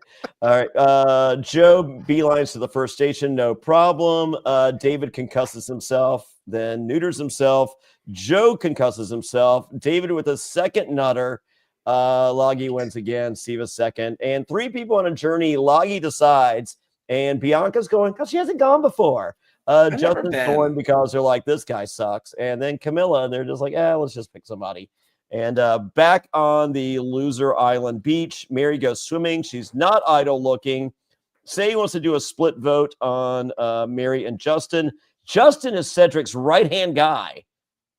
Joe beelines to the first station, no problem. David concusses himself, then neuters himself. Joe concusses himself. David with a second nutter. Loggy wins again. Steve a second. And 3 people on a journey. Loggy decides. And Bianca's going because she hasn't gone before. Justin's going because they're like, this guy sucks. And then Camilla, they're just like, let's just pick somebody. And back on the loser island beach, Mary goes swimming. She's not idle looking. Say he wants to do a split vote on Mary and Justin. Justin is Cedric's right-hand guy.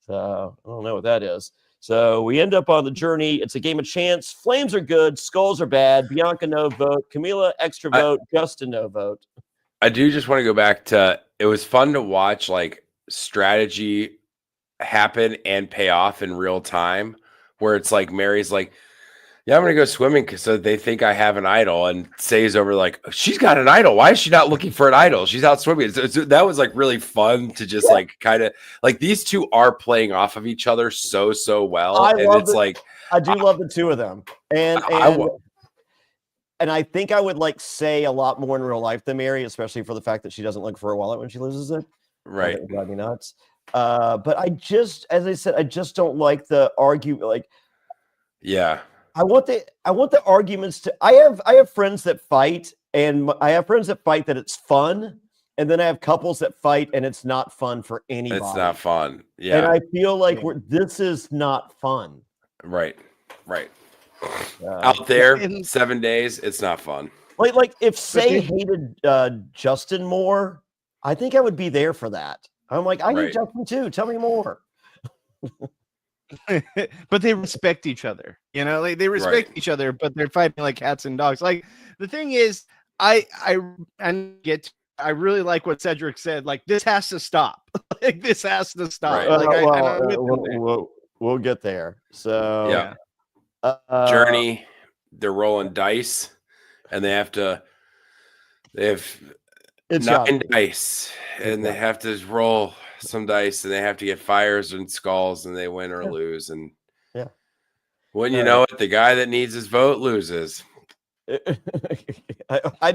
So I don't know what that is. So we end up on the journey. It's a game of chance. Flames are good. Skulls are bad. Bianca, no vote. Camila, extra vote. Justin, no vote. I do just want to go back to, it was fun to watch like strategy happen and pay off in real time, where it's like Mary's like, yeah, I'm going to go swimming because they think I have an idol, and Say's over like, she's got an idol. Why is she not looking for an idol? She's out swimming. So that was like really fun to just like kind of like these two are playing off of each other so well. I love the two of them. And I think I would like Say a lot more in real life than Mary, especially for the fact that she doesn't look for a wallet when she loses it. Right. That would drive me nuts. But I just, as I said, I just don't like the argument. Like, yeah. I want the arguments to. I have friends that fight, and I have friends that fight that it's fun, and then I have couples that fight and it's not fun for anybody. It's not fun. Yeah, and I feel like this is not fun. Right. Out there, 7 days, it's not fun. Like if Say hated Justin more, I think I would be there for that. I'm like, I hate Justin too. Tell me more. But they respect each other, like they respect each other, but they're fighting like cats and dogs. Like the thing is, I really like what Cedric said. Like this has to stop. Like this has to stop. Like, we'll get there. So journey, they're rolling dice, and they have 9 dice, and they have to roll some dice, and they have to get fires and skulls, and they win or lose. And when you know it, the guy that needs his vote loses. I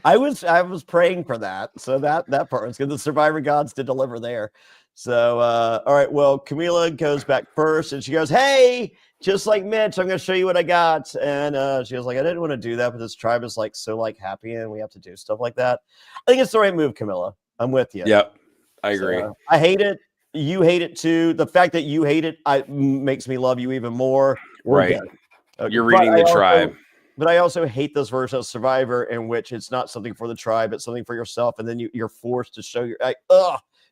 was praying for that, so that part was good. The survivor gods to deliver there. So all right, well, Camila goes back first, and she goes, hey, just like Mitch, I'm gonna show you what I got. And she was like, I didn't want to do that, but this tribe is like so like happy, and we have to do stuff like that. I think it's the right move, Camila. I'm with you. Yep, I agree. So, I hate it. You hate it too. The fact that you hate it makes me love you even more. Okay. You're reading the tribe. But I also hate this version of Survivor in which it's not something for the tribe, it's something for yourself, and then you're forced to show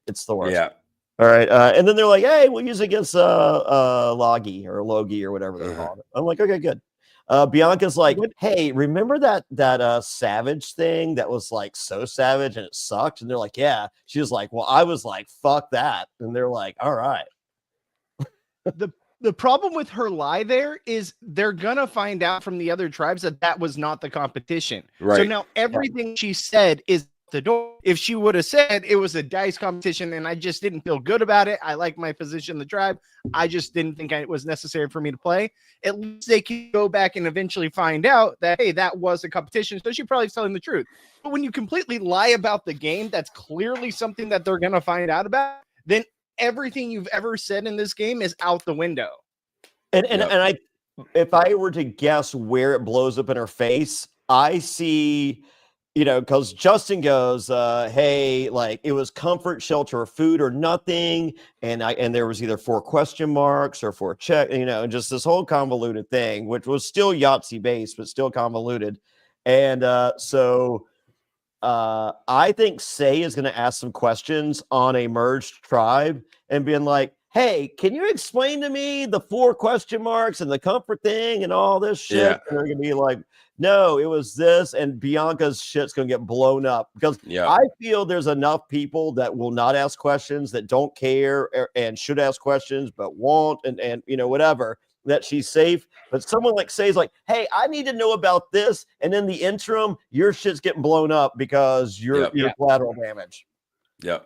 it's the worst. Yeah. All right. And then they're like, hey, we'll use it against Logie or Logie or whatever they're called. I'm like, okay, good. Bianca's like, hey, remember that savage thing that was like so savage and it sucked? And they're like, yeah. She was like, well, I was like, fuck that. And they're like, all right. The problem with her lie there is they're gonna find out from the other tribes that was not the competition. Right. So now everything she said is the door. If she would have said it was a dice competition and I just didn't feel good about it, I like my position in the tribe, I just didn't think it was necessary for me to play, at least they can go back and eventually find out that, hey, that was a competition. So she probably is telling the truth. But when you completely lie about the game, that's clearly something that they're going to find out about, then everything you've ever said in this game is out the window. And if I were to guess where it blows up in her face, I see, because Justin goes, hey, like it was comfort, shelter, or food, or nothing. And there was either 4 question marks or 4 check, just this whole convoluted thing, which was still Yahtzee based, but still convoluted. And so I think Say is going to ask some questions on a merged tribe and being like, hey, can you explain to me the 4 question marks and the comfort thing and all this shit? Yeah. And they're going to be like, no, it was this, and Bianca's shit's gonna get blown up because I feel there's enough people that will not ask questions, that don't care and should ask questions but won't, and whatever, that she's safe. But someone like says like, hey, I need to know about this, and in the interim your shit's getting blown up because you're collateral damage. Yeah.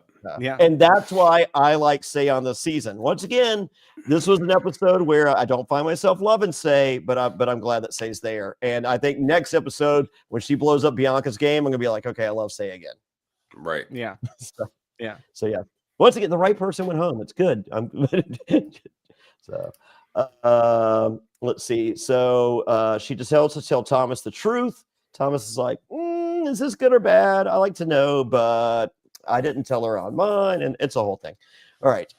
And that's why I like Say on this season. Once again, this was an episode where I don't find myself loving Say, but I'm glad that Say's there. And I think next episode, when she blows up Bianca's game, I'm gonna be like, okay, I love Say again. Right. Yeah. So yeah. Once again, the right person went home. It's good. So let's see. So she just helps to tell Thomas the truth. Thomas is like, is this good or bad? I like to know, but I didn't tell her on mine, and it's a whole thing. All right.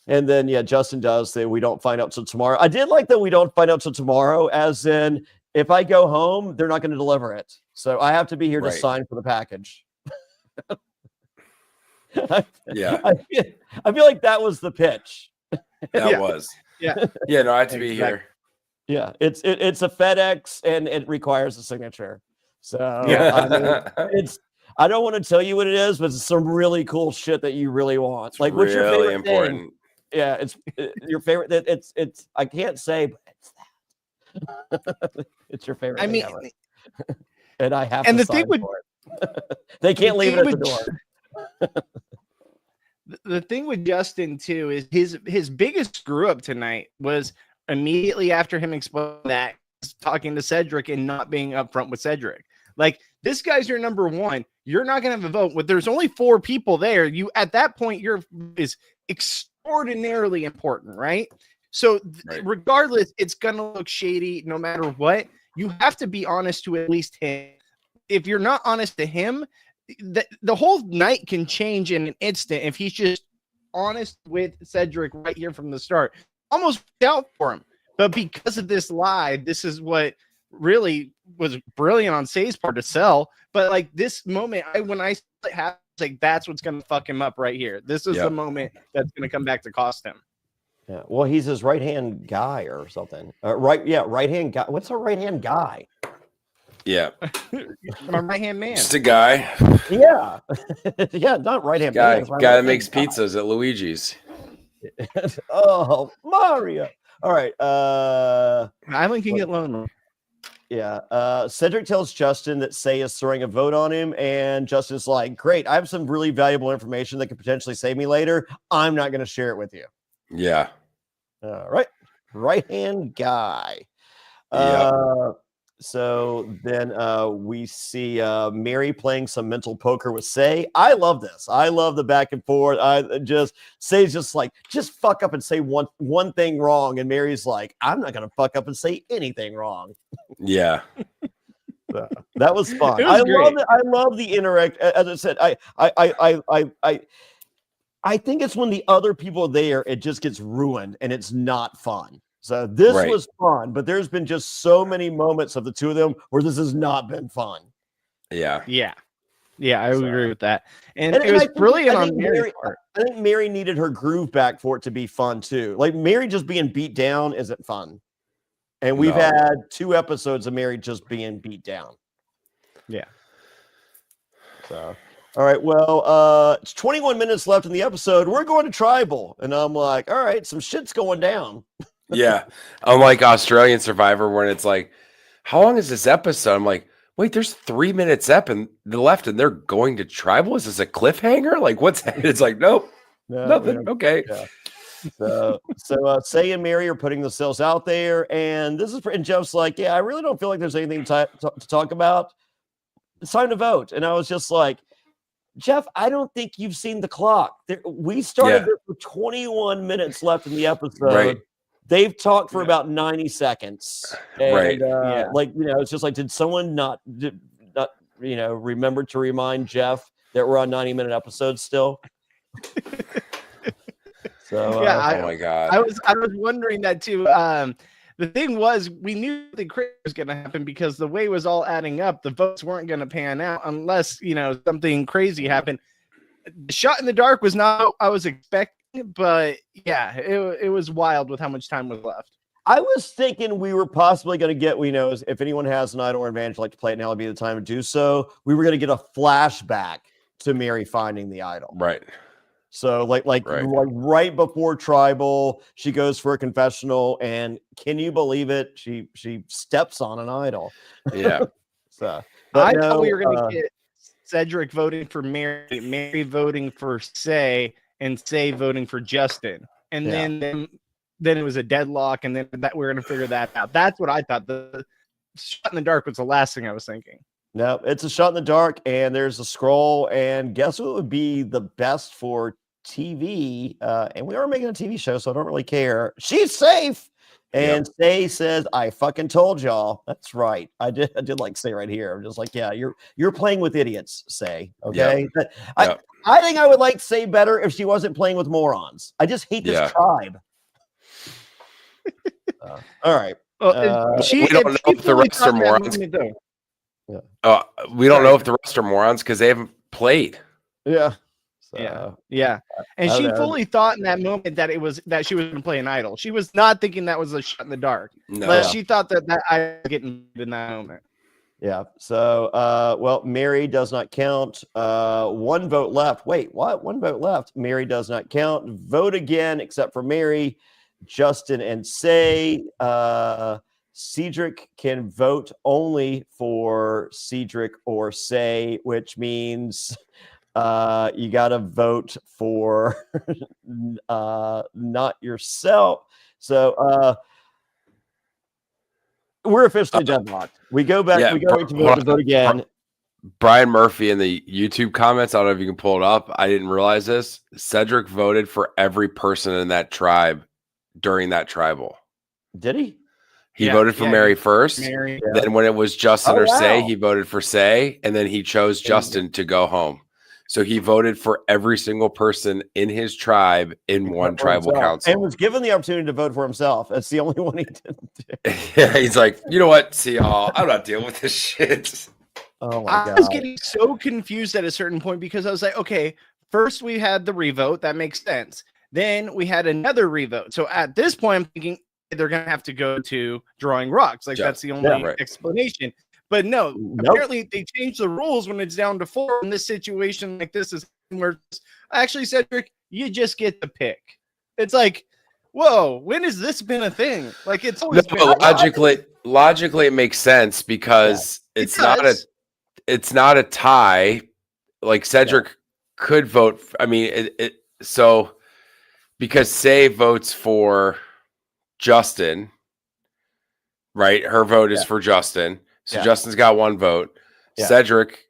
And then Justin does say we don't find out till tomorrow. I did like that we don't find out till tomorrow, as in if I go home, they're not going to deliver it. So I have to be here to sign for the package. Yeah. I feel like that was the pitch. That was. Yeah. Yeah, no, I have to be here. Yeah, it's a FedEx and it requires a signature. So I don't want to tell you what it is, but it's some really cool shit that you really want. It's like, what's your favorite important thing? Yeah, it's your favorite. It's I can't say, but it's that. It's your favorite. Thing ever. And I have. And to the thing with they can't leave it at the door. The thing with Justin too is his biggest screw up tonight was immediately after him explaining that, talking to Cedric and not being upfront with Cedric. Like, this guy's your number one. You're not going to have a vote. But there's only 4 people there. You at that point, is extraordinarily important, right? So regardless, it's going to look shady no matter what. You have to be honest to at least him. If you're not honest to him, the whole night can change in an instant if he's just honest with Cedric right here from the start. Almost out for him. But because of this lie, this is what really was brilliant on Say's part to sell. But like this moment, when I saw it happen, like that's what's going to fuck him up right here. This is the moment that's going to come back to cost him. Yeah. Well, he's his right-hand guy or something. Right-hand guy. What's a right-hand guy? Yeah. My right-hand man. Just a guy. Yeah. Yeah, not right-hand guy. man. Guy that makes pizzas at Luigi's. Oh, Mario. All right. Island can get lonely. Yeah. Cedric tells Justin that Say is throwing a vote on him, and Justin's like, great, I have some really valuable information that could potentially save me later. I'm not going to share it with you. Yeah. All right. Right-hand guy. So then we see Mary playing some mental poker with Say. I love this. I love the back and forth. Say's just like, just fuck up and say one thing wrong. And Mary's like, I'm not going to fuck up and say anything wrong. Yeah. That was fun. Was great. I love the interact. As I said, I think it's when the other people are there, it just gets ruined and it's not fun. So this was fun, but there's been just so many moments of the two of them where this has not been fun. Yeah. I agree with that. And it was brilliant on Mary's part. I think Mary needed her groove back for it to be fun too. Like Mary just being beat down isn't fun. And we've had 2 episodes of Mary just being beat down. Yeah. So, all right. Well, it's 21 minutes left in the episode. We're going to tribal. And I'm like, all right, some shit's going down. Yeah. Unlike Australian Survivor, when it's like, how long is this episode? I'm like, wait, there's 3 minutes left and they're going to tribal. Is this a cliffhanger? Like, what's that? It's like, nope, nothing. Yeah. Okay. Yeah. So Say and Mary are putting themselves out there, and Jeff's like, yeah, I really don't feel like there's anything to talk about. It's time to vote. And I was just like, Jeff, I don't think you've seen the clock. We started there with 21 minutes left in the episode. Right. They've talked for about 90 seconds. And, right. Like, it's just like, did someone not remember to remind Jeff that we're on 90-minute episodes still? So, oh my God. I was wondering that too. The thing was, we knew the crazy was going to happen because the way it was all adding up, the votes weren't going to pan out unless, something crazy happened. The shot in the dark was not what I was expecting, but yeah, it was wild with how much time was left. I was thinking we were possibly going to get, if anyone has an idol or advantage, like to play it now would be the time to do so. We were going to get a flashback to Mary finding the idol. Right. So right before Tribal, she goes for a confessional, and can you believe it? She steps on an idol. Yeah. So I thought we were going to get Cedric voting for Mary, Mary voting for Say, and Say voting for Justin, and then it was a deadlock, and then that we're going to figure that out. That's what I thought. The shot in the dark was the last thing I was thinking. No, it's a shot in the dark, and there's a scroll, and guess what would be the best for TV? And we are making a TV show, so I don't really care. She's safe. And Say says, I fucking told y'all. That's right. I did like Say right here. I'm just like, yeah, you're playing with idiots, Say. Okay. I think I would like Say better if she wasn't playing with morons. I just hate this tribe. All right. We don't know if the rest are morons. We don't know if the rest are morons because they haven't played. Yeah. Yeah. And she fully thought in that moment that it was that she was going to play an idol. She was not thinking that was a shot in the dark. No. But she thought that I was getting in that moment. Yeah. So, well, Mary does not count. 1 vote left. Wait, what? 1 vote left. Mary does not count. Vote again, except for Mary, Justin, and Say. Cedric can vote only for Cedric or Say, which means you got to vote for not yourself. So we're officially deadlocked. We go back. We go to vote again. Brian Murphy in the YouTube comments, I don't know if you can pull it up. I didn't realize this. Cedric voted for every person in that tribe during that tribal. Did he? He voted for Mary first. Then when it was Justin or Say, he voted for Say, and then he chose Justin to go home. So he voted for every single person in his tribe in one tribal council. And was given the opportunity to vote for himself. That's the only one he didn't do. Yeah, he's like, you know what? See y'all. I'm not dealing with this shit. Oh my God. I was getting so confused at a certain point because I was like, okay, first we had the revote. That makes sense. Then we had another revote. So at this point, I'm thinking they're going to have to go to drawing rocks. Like that's the only explanation. But no, apparently they changed the rules when it's down to 4 in this situation. Like this is where actually, Cedric, you just get the pick. It's like, whoa, when has this been a thing? Like it's always been logically it makes sense because it's not a tie. Like Cedric could vote. I mean, so because Say votes for Justin, right? Her vote is for Justin. So Justin's got 1 vote. Yeah. Cedric,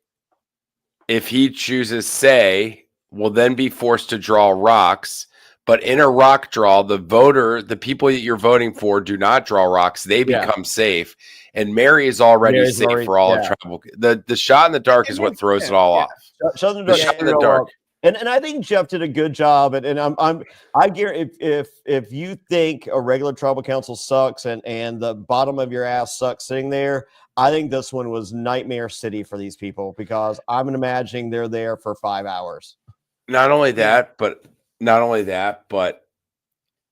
if he chooses Say, will then be forced to draw rocks. But in a rock draw, the people that you're voting for do not draw rocks. They become safe. And Mary is already safe for all of tribal. The shot in the dark is what throws it all off. Shot in the dark. And I think Jeff did a good job. And I guarantee if you think a regular tribal council sucks and the bottom of your ass sucks sitting there, I think this one was Nightmare City for these people because I'm imagining they're there for 5 hours. Not only that, but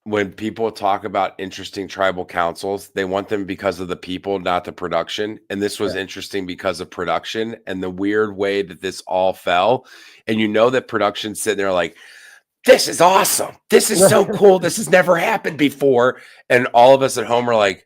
when people talk about interesting tribal councils, they want them because of the people, not the production. And this was interesting because of production and the weird way that this all fell. And you know that production's sitting there like, this is awesome. This is so cool. This has never happened before. And all of us at home are like,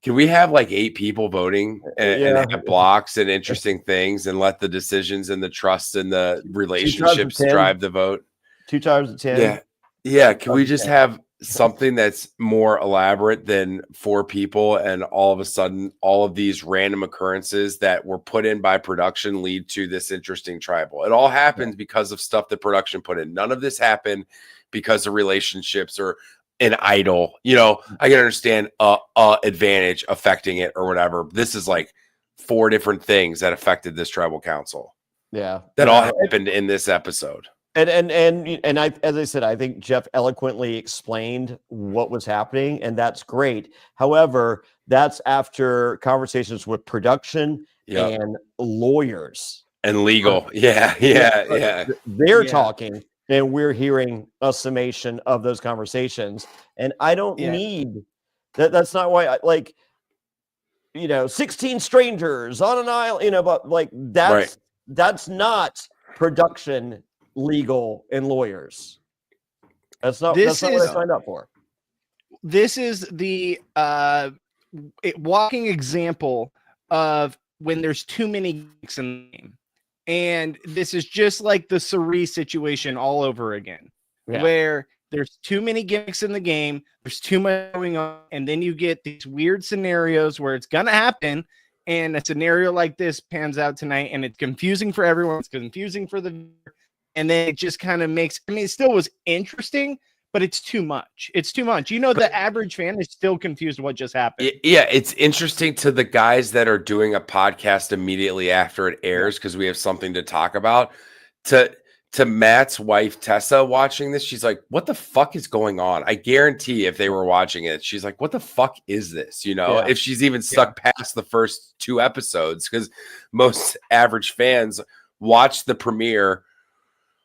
can we have like 8 people voting and have blocks and interesting things and let the decisions and the trust and the relationships drive the vote? 2 times of 10. Yeah. Can we just have something that's more elaborate than 4 people and all of a sudden all of these random occurrences that were put in by production lead to this interesting tribal? It all happens because of stuff that production put in. None of this happened because of relationships or an idol. You know, I can understand advantage affecting it or whatever. This is like 4 different things that affected this tribal council. Yeah. That all happened in this episode. And I, as I said, I think Jeff eloquently explained what was happening, and that's great. However, that's after conversations with production and lawyers and legal. They're talking, and we're hearing a summation of those conversations. And I don't need That's not why I like, 16 strangers on an island, but like that's not production legal and lawyers. That's not what I signed up for. This is the walking example of when there's too many geeks in the game. And this is just like the Cerise situation all over again, where there's too many gimmicks in the game, there's too much going on, and then you get these weird scenarios where it's going to happen, and a scenario like this pans out tonight, and it's confusing for everyone, it's confusing for the viewer, and then it just kind of makes, it still was interesting, but it's too much. It's too much. The average fan is still confused what just happened. Yeah, it's interesting to the guys that are doing a podcast immediately after it airs because we have something to talk about. To Matt's wife, Tessa, watching this, she's like, what the fuck is going on? I guarantee if they were watching it, she's like, what the fuck is this? If she's even stuck past the first 2 episodes, because most average fans watch the premiere.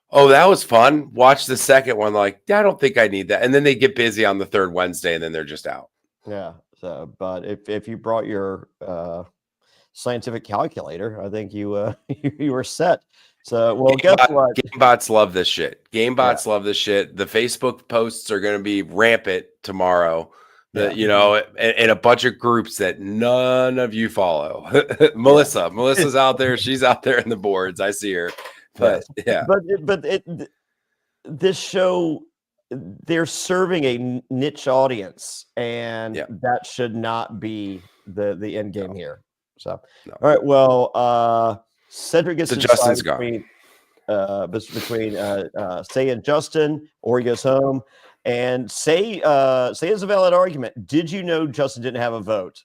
Oh, that was fun. Watch the second one. Like, I don't think I need that. And then they get busy on the 3rd Wednesday and then they're just out. Yeah. So, but if you brought your scientific calculator, I think you you were set. So, well, guess what? GameBots love this shit. GameBots love this shit. The Facebook posts are going to be rampant tomorrow. In a bunch of groups that none of you follow. Melissa's out there. She's out there in the boards. I see her. But this show, they're serving a niche audience, and that should not be the end game here. So, all right, well, Cedric gets to Justin's between Say and Justin, or he goes home. And Say is a valid argument. Did you know Justin didn't have a vote?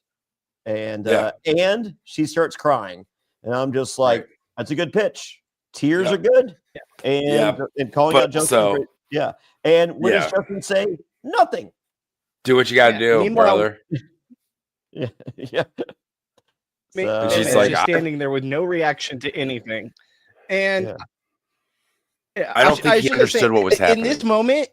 And she starts crying, and I'm just like, that's a good pitch. Tears are good, and calling out Justin. And what does Justin say? Nothing. Do what you got to do, brother. Yeah. So, she's like standing there with no reaction to anything, and I don't think he understood what was happening in this moment.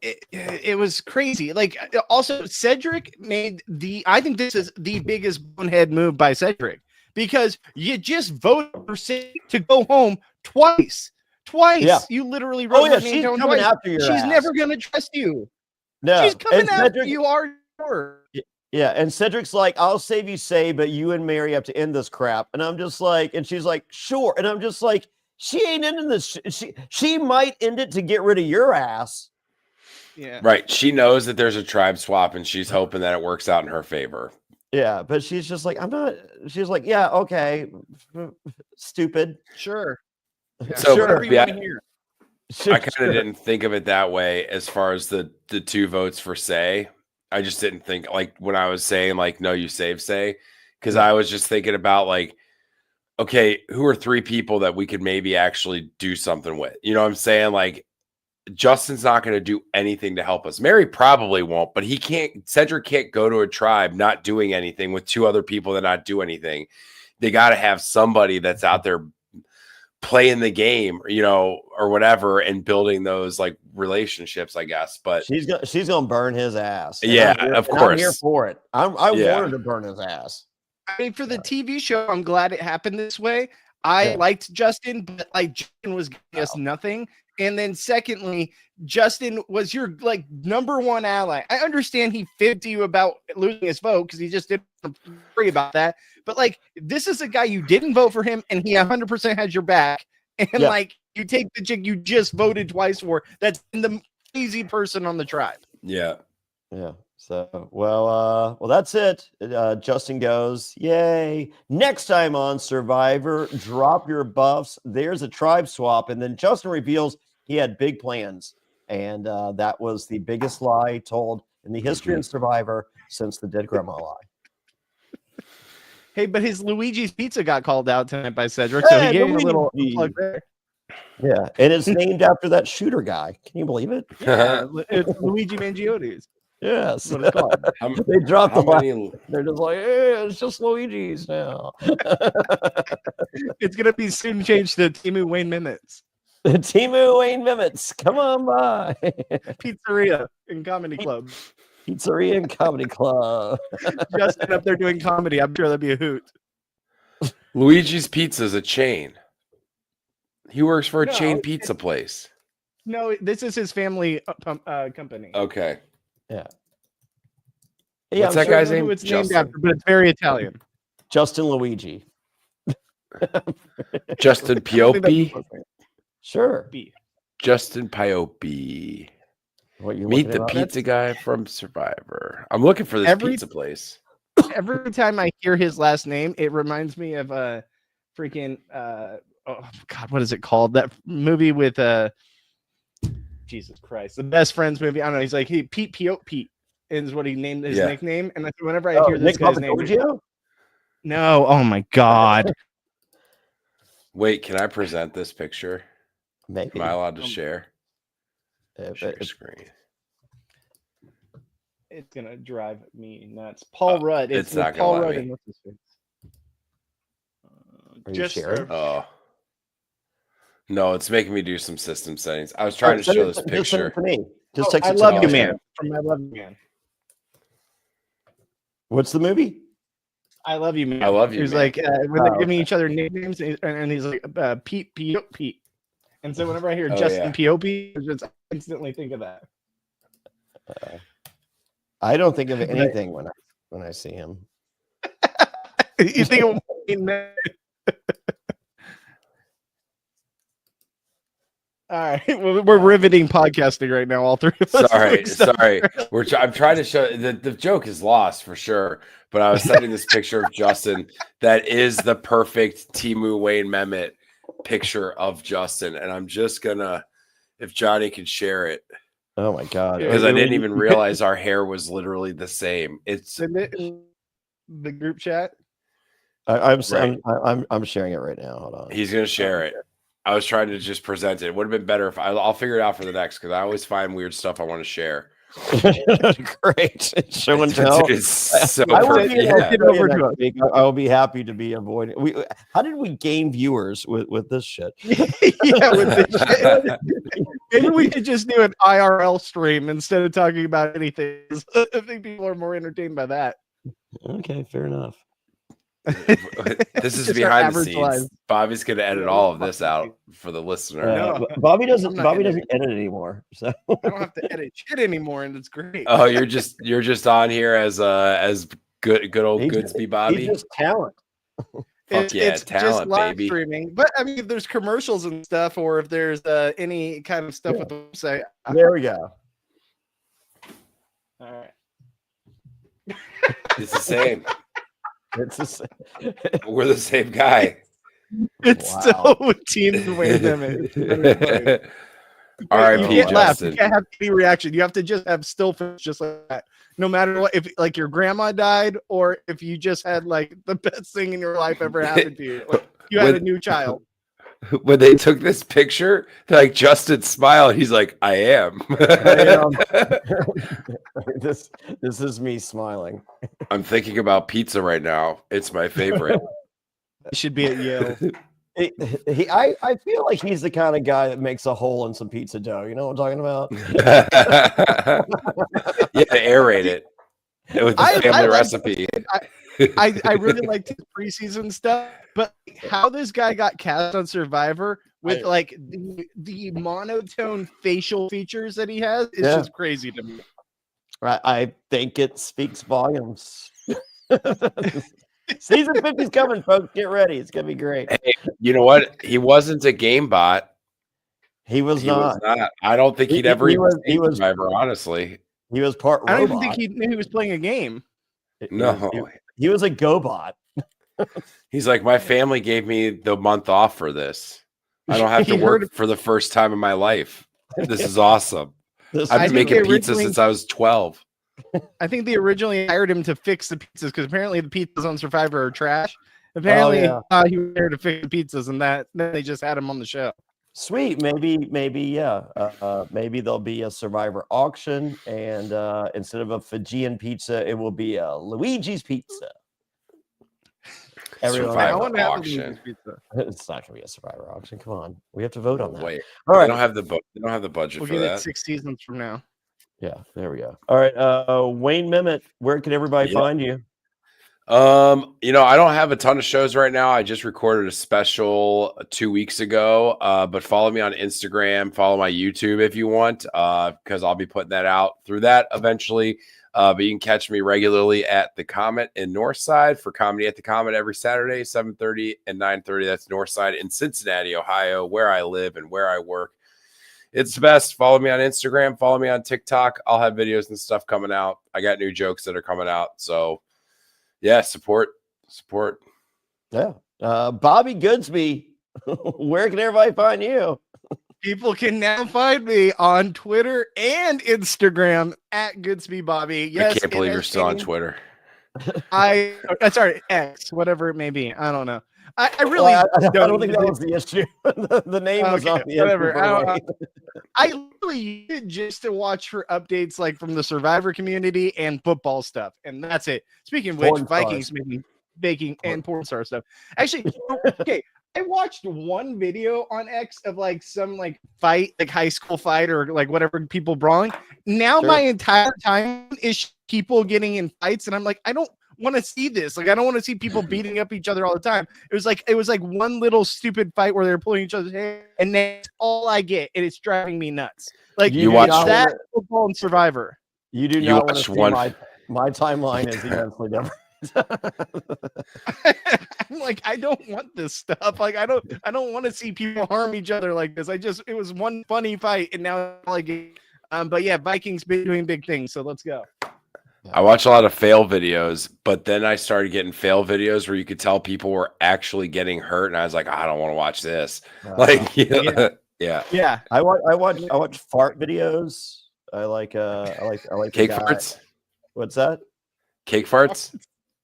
It was crazy. Like, also Cedric made I think this is the biggest bonehead move by Cedric, because you just voted for Say to go home twice. Yeah. You literally wrote her name down twice. She's never going to trust you. No, she's coming after you. Yeah, and Cedric's like, I'll save you, Say, but you and Mary have to end this crap. And I'm just like, and she's like, sure. And I'm just like, she ain't ending this. She might end it to get rid of your ass. Yeah. Right. She knows that there's a tribe swap, and she's hoping that it works out in her favor. Yeah, but she's just like, she's like, yeah, okay. Stupid. Sure. Yeah. So sure. I kind of didn't think of it that way as far as the 2 votes for Say. I just didn't think, like, when I was saying, like, no, you save Say, because I was just thinking about, like, okay, who are 3 people that we could maybe actually do something with? You know what I'm saying? Like, Justin's not going to do anything to help us. Mary probably won't, but Cedric can't go to a tribe not doing anything with 2 other people that not do anything. They got to have somebody that's out there playing the game, or whatever, and building those like relationships, I guess. But she's gonna burn his ass. Of course. I'm here for it. I want her to burn his ass. I mean, for the TV show, I'm glad it happened this way. I liked Justin, but like Justin was giving us nothing. And then secondly, Justin was your like number 1 ally. I understand he fibbed to you about losing his vote because he just didn't worry about that. But like, this is a guy you didn't vote for him, and he 100% has your back. And like, you take the chick you just voted twice for. That's the easy person on the tribe. Yeah. So, well, that's it. Justin goes, yay. Next time on Survivor, drop your buffs. There's a tribe swap. And then Justin reveals he had big plans. And that was the biggest lie told in the history of Survivor since the Dead Grandma lie. Hey, but his Luigi's Pizza got called out tonight by Cedric, so he gave him a little plug there. Yeah, and it's named after that shooter guy. Can you believe it? Yeah, it's Luigi Mangiotti's. Yes, what it's called. They dropped the line. They're just like, hey, it's just Luigi's now. It's gonna be soon changed to Timu Wayne Memmott. Timu Wayne Memmott, come on by. Pizzeria and comedy club. Pizzeria and comedy club. Justin up there doing comedy. I'm sure that'd be a hoot. Luigi's Pizza is a chain. He works for a No, chain pizza place. No, this is his family company. Okay. Yeah. What's that I don't guy's know name? who it's Justin. named after, but it's very Italian. Justin Luigi. Justin Piopi. Sure. Justin Piopi. What you Meet the looking at? pizza guy from Survivor. I'm looking for this pizza place. Every time I hear his last name, it reminds me of a freaking oh God, what is it called? That movie with Jesus Christ, the Best Friends movie. I don't know. He's like Pete is what he named his nickname. And whenever I hear this guy's name, no, oh my God. Wait, can I present this picture? Maybe. Am I allowed to share? Share screen. It's gonna drive me nuts. Paul Rudd. It's not Paul gonna Rudd let me. and what's his face? Are you sharing? Oh. No, it's making me do some system settings. I was trying to show this Just send picture. it to me. Just text I it to love me. you, man. From I Love You, Man. What's the movie? I love you, man. I love you. He's man. like when they're giving each other nicknames, and he's like Pete. And so whenever I hear Justin Piopi, I just instantly think of that. I don't think of anything when I see him. You think of all right, well, we're riveting podcasting right now, all three of us. Sorry. I'm trying to show the joke is lost for sure. But I was sending this picture of Justin that is the perfect Timu Wayne Memmott picture of Justin, and I'm just gonna, if Johnny can share it. Oh my God! Because I didn't even realize our hair was literally the same. It's the group chat. I'm sharing it right now. Hold on. He's gonna share it. I was trying to just present it. It would have been better if I'll figure it out for the next, because I always find weird stuff I want to share. Great. Show and tell. It's so I will be happy to be avoiding. How did we gain viewers with this shit? Yeah, with this shit. Maybe we could just do an IRL stream instead of talking about anything. I think people are more entertained by that. Okay, fair enough. This is behind the scenes. Bobby's gonna edit all of this out for the listener. No, Bobby doesn't edit anymore, so I don't have to edit shit anymore, and it's great. Oh, you're just on here as good old Goodsby Bobby. He's just talent. Fuck yeah, it's talent, just live baby. streaming. But I mean, if there's commercials and stuff, or if there's any kind of stuff with the website. There we go. All right. It's the same. It's the same. We're the same guy. It's still Team Wayne Memmott. R.I.P. You can't laugh. Justin. You can't have any reaction. You have to just have still face just like that. No matter what, if like your grandma died, or if you just had like the best thing in your life ever happened to you, like you had a new child. When they took this picture, like Justin smiled. He's like, "I am." This is me smiling. I'm thinking about pizza right now. It's my favorite. It should be at Yale. I feel like he's the kind of guy that makes a hole in some pizza dough. You know what I'm talking about? Yeah, aerate it with the family recipe. I really liked his preseason stuff, but how this guy got cast on Survivor with like the monotone facial features that he has is just crazy to me. I think it speaks volumes. Season 50 is coming, folks. Get ready. It's going to be great. Hey, you know what? He wasn't a game bot. He was not. I don't think he'd ever he was Survivor, honestly. He was part robot. I don't even think he knew he was playing a game. No. He was a GoBot. He's like, my family gave me the month off for this. I don't have to work for the first time in my life. This is awesome. I've been making pizza since I was 12. I think they originally hired him to fix the pizzas because apparently the pizzas on Survivor are trash. Apparently he was there to fix the pizzas, and then they just had him on the show. Sweet. Maybe maybe there'll be a Survivor auction, and instead of a Fijian pizza, it will be a Luigi's pizza. Everyone, Survivor auction. It's not gonna be a Survivor auction. Come on, we have to vote on that. Wait, all right. They don't have the budget We'll for get that. it 6 seasons from now. Yeah, there we go. All right, Wayne Memmott, where can everybody find you? You know, I don't have a ton of shows right now. I just recorded a special 2 weeks ago. But follow me on Instagram, follow my YouTube if you want, because I'll be putting that out through that eventually. But you can catch me regularly at the Comet in Northside for Comedy at the Comet every Saturday, 7:30 and 9:30. That's Northside in Cincinnati, Ohio, where I live and where I work. It's the best. Follow me on Instagram, follow me on TikTok. I'll have videos and stuff coming out. I got new jokes that are coming out. So yeah, support. Yeah. Bobby Goodsby, where can everybody find you? People can now find me on Twitter and Instagram at Goodsby Bobby. Yes, I can't believe you're still on Twitter. Sorry, X, whatever it may be. I don't know. I really I don't think that was the issue. The name was not the whatever. issue. I really use it just to watch for updates like from the Survivor community and football stuff, and that's it. Speaking of which, Vikings maybe baking and porn star stuff. Actually, okay. I watched one video on X of like some like fight, like high school fight or like whatever, people brawling. Now my entire time is people getting in fights, and I'm like, I don't want to see this. Like, I don't want to see people beating up each other all the time. It was like one little stupid fight where they're pulling each other's hair, and that's all I get, and it's driving me nuts. Like you watch that football and Survivor. You do not want to see my timeline is immensely different. I'm like, I don't want this stuff. Like, I don't want to see people harm each other like this. It was one funny fight, and now like, but yeah, Vikings been doing big things. So let's go. I watch a lot of fail videos, but then I started getting fail videos where you could tell people were actually getting hurt, and I was like, I don't want to watch this. Yeah. I watch fart videos. I like cake farts. What's that? Cake farts.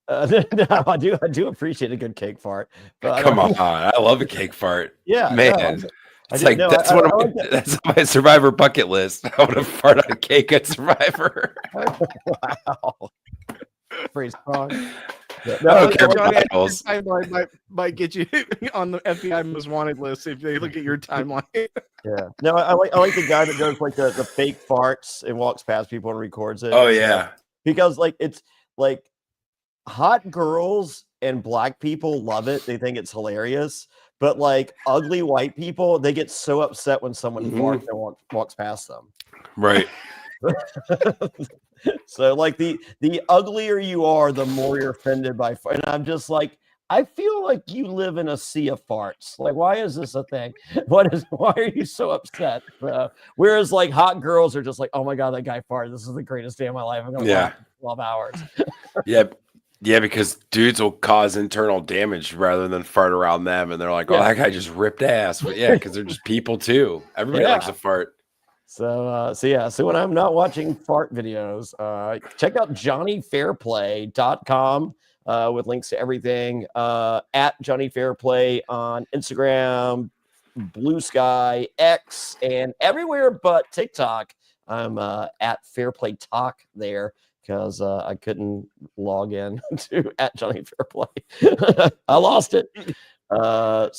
No, I do appreciate a good cake fart. But come on, I love a cake fart. Yeah, man. No, that's my Survivor bucket list. I want to fart on a cake at Survivor. Wow. Pretty strong. I don't care about titles. Timeline might get you on the FBI most wanted list if they look at your timeline. Yeah. No, I like the guy that does like the fake farts and walks past people and records it. Oh yeah. Because like it's like hot girls and black people love it. They think it's hilarious. But like ugly white people, they get so upset when someone farts and walks past them. Right. So like the uglier you are, the more you're offended by. And I'm just like, I feel like you live in a sea of farts. Like, why is this a thing? Why are you so upset? Whereas like hot girls are just like, oh my God, that guy farted. This is the greatest day of my life. I'm going to watch 12 hours. Yeah, because dudes will cause internal damage rather than fart around them. And they're like, oh, that guy just ripped ass. But yeah, because they're just people too. Everybody likes to fart. So when I'm not watching fart videos, check out JonnyFairplay.com with links to everything. At Jonny Fairplay on Instagram, Blue Sky, X, and everywhere but TikTok. I'm at Fairplay Talk there. Because I couldn't log in to at Jonny Fairplay. I lost it. So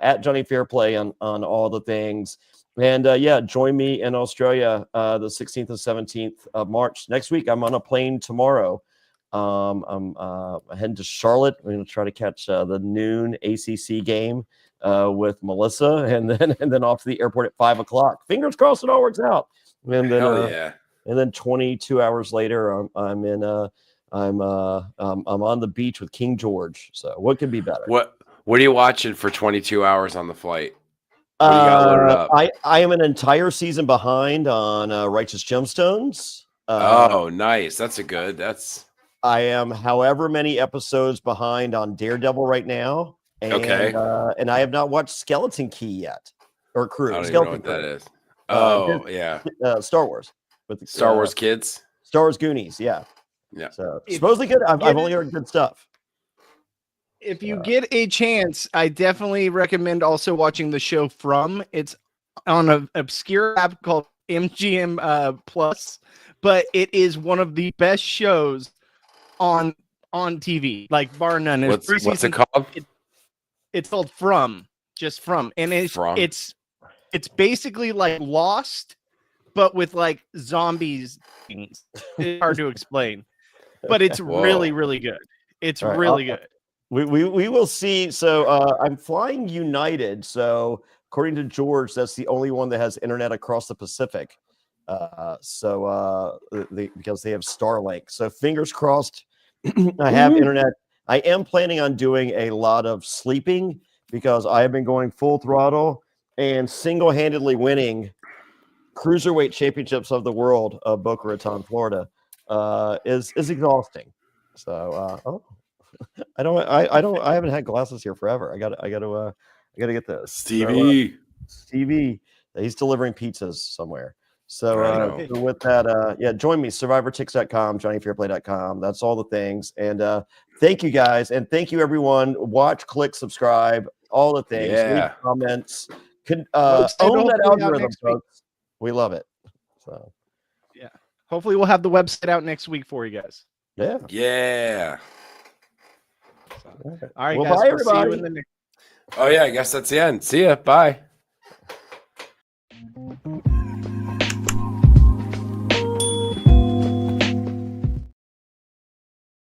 at Jonny Fairplay on all the things. And join me in Australia the 16th and 17th of March. Next week, I'm on a plane tomorrow. I'm heading to Charlotte. I'm going to try to catch the noon ACC game with Melissa, and then off to the airport at 5:00. Fingers crossed it all works out. And then, And then 22 hours later, I'm on the beach with King George. So what could be better? What are you watching for 22 hours on the flight? What do you got loaded up? I am an entire season behind on Righteous Gemstones. Oh, nice. I am however many episodes behind on Daredevil right now. And, and I have not watched Skeleton Key yet. Or Crew. I don't even know what that is. Oh, yeah. Star Wars. With the, Star Wars Kids? Star Wars Goonies, yeah. Yeah. So supposedly good. I've only heard good stuff. If you get a chance, I definitely recommend also watching the show From. It's on an obscure app called MGM Plus, but it is one of the best shows on on TV, like bar none. There's What's it called? It's called From, just From, and it's basically like Lost, but with like zombies. Things. It's hard to explain, but it's really, really good. It's really good. We will see. So I'm flying United. So according to George, that's the only one that has internet across the Pacific. Because they have Starlink. So fingers crossed. I have internet. I am planning on doing a lot of sleeping because I have been going full throttle and single-handedly winning cruiserweight championships of the world of Boca Raton, Florida, is exhausting. So I haven't had glasses here forever. I gotta get those. Stevie. Stevie, he's delivering pizzas somewhere. So with that, join me, survivortix.com, jonnyfairplay.com. That's all the things. And thank you guys. And thank you everyone. Watch, click, subscribe, all the things. Leave comments. Own that algorithm, folks. We love it. So yeah. Hopefully we'll have the website out next week for you guys. Yeah. Yeah. All right, well, guys. bye, everybody. Oh yeah, I guess that's the end. See ya. Bye.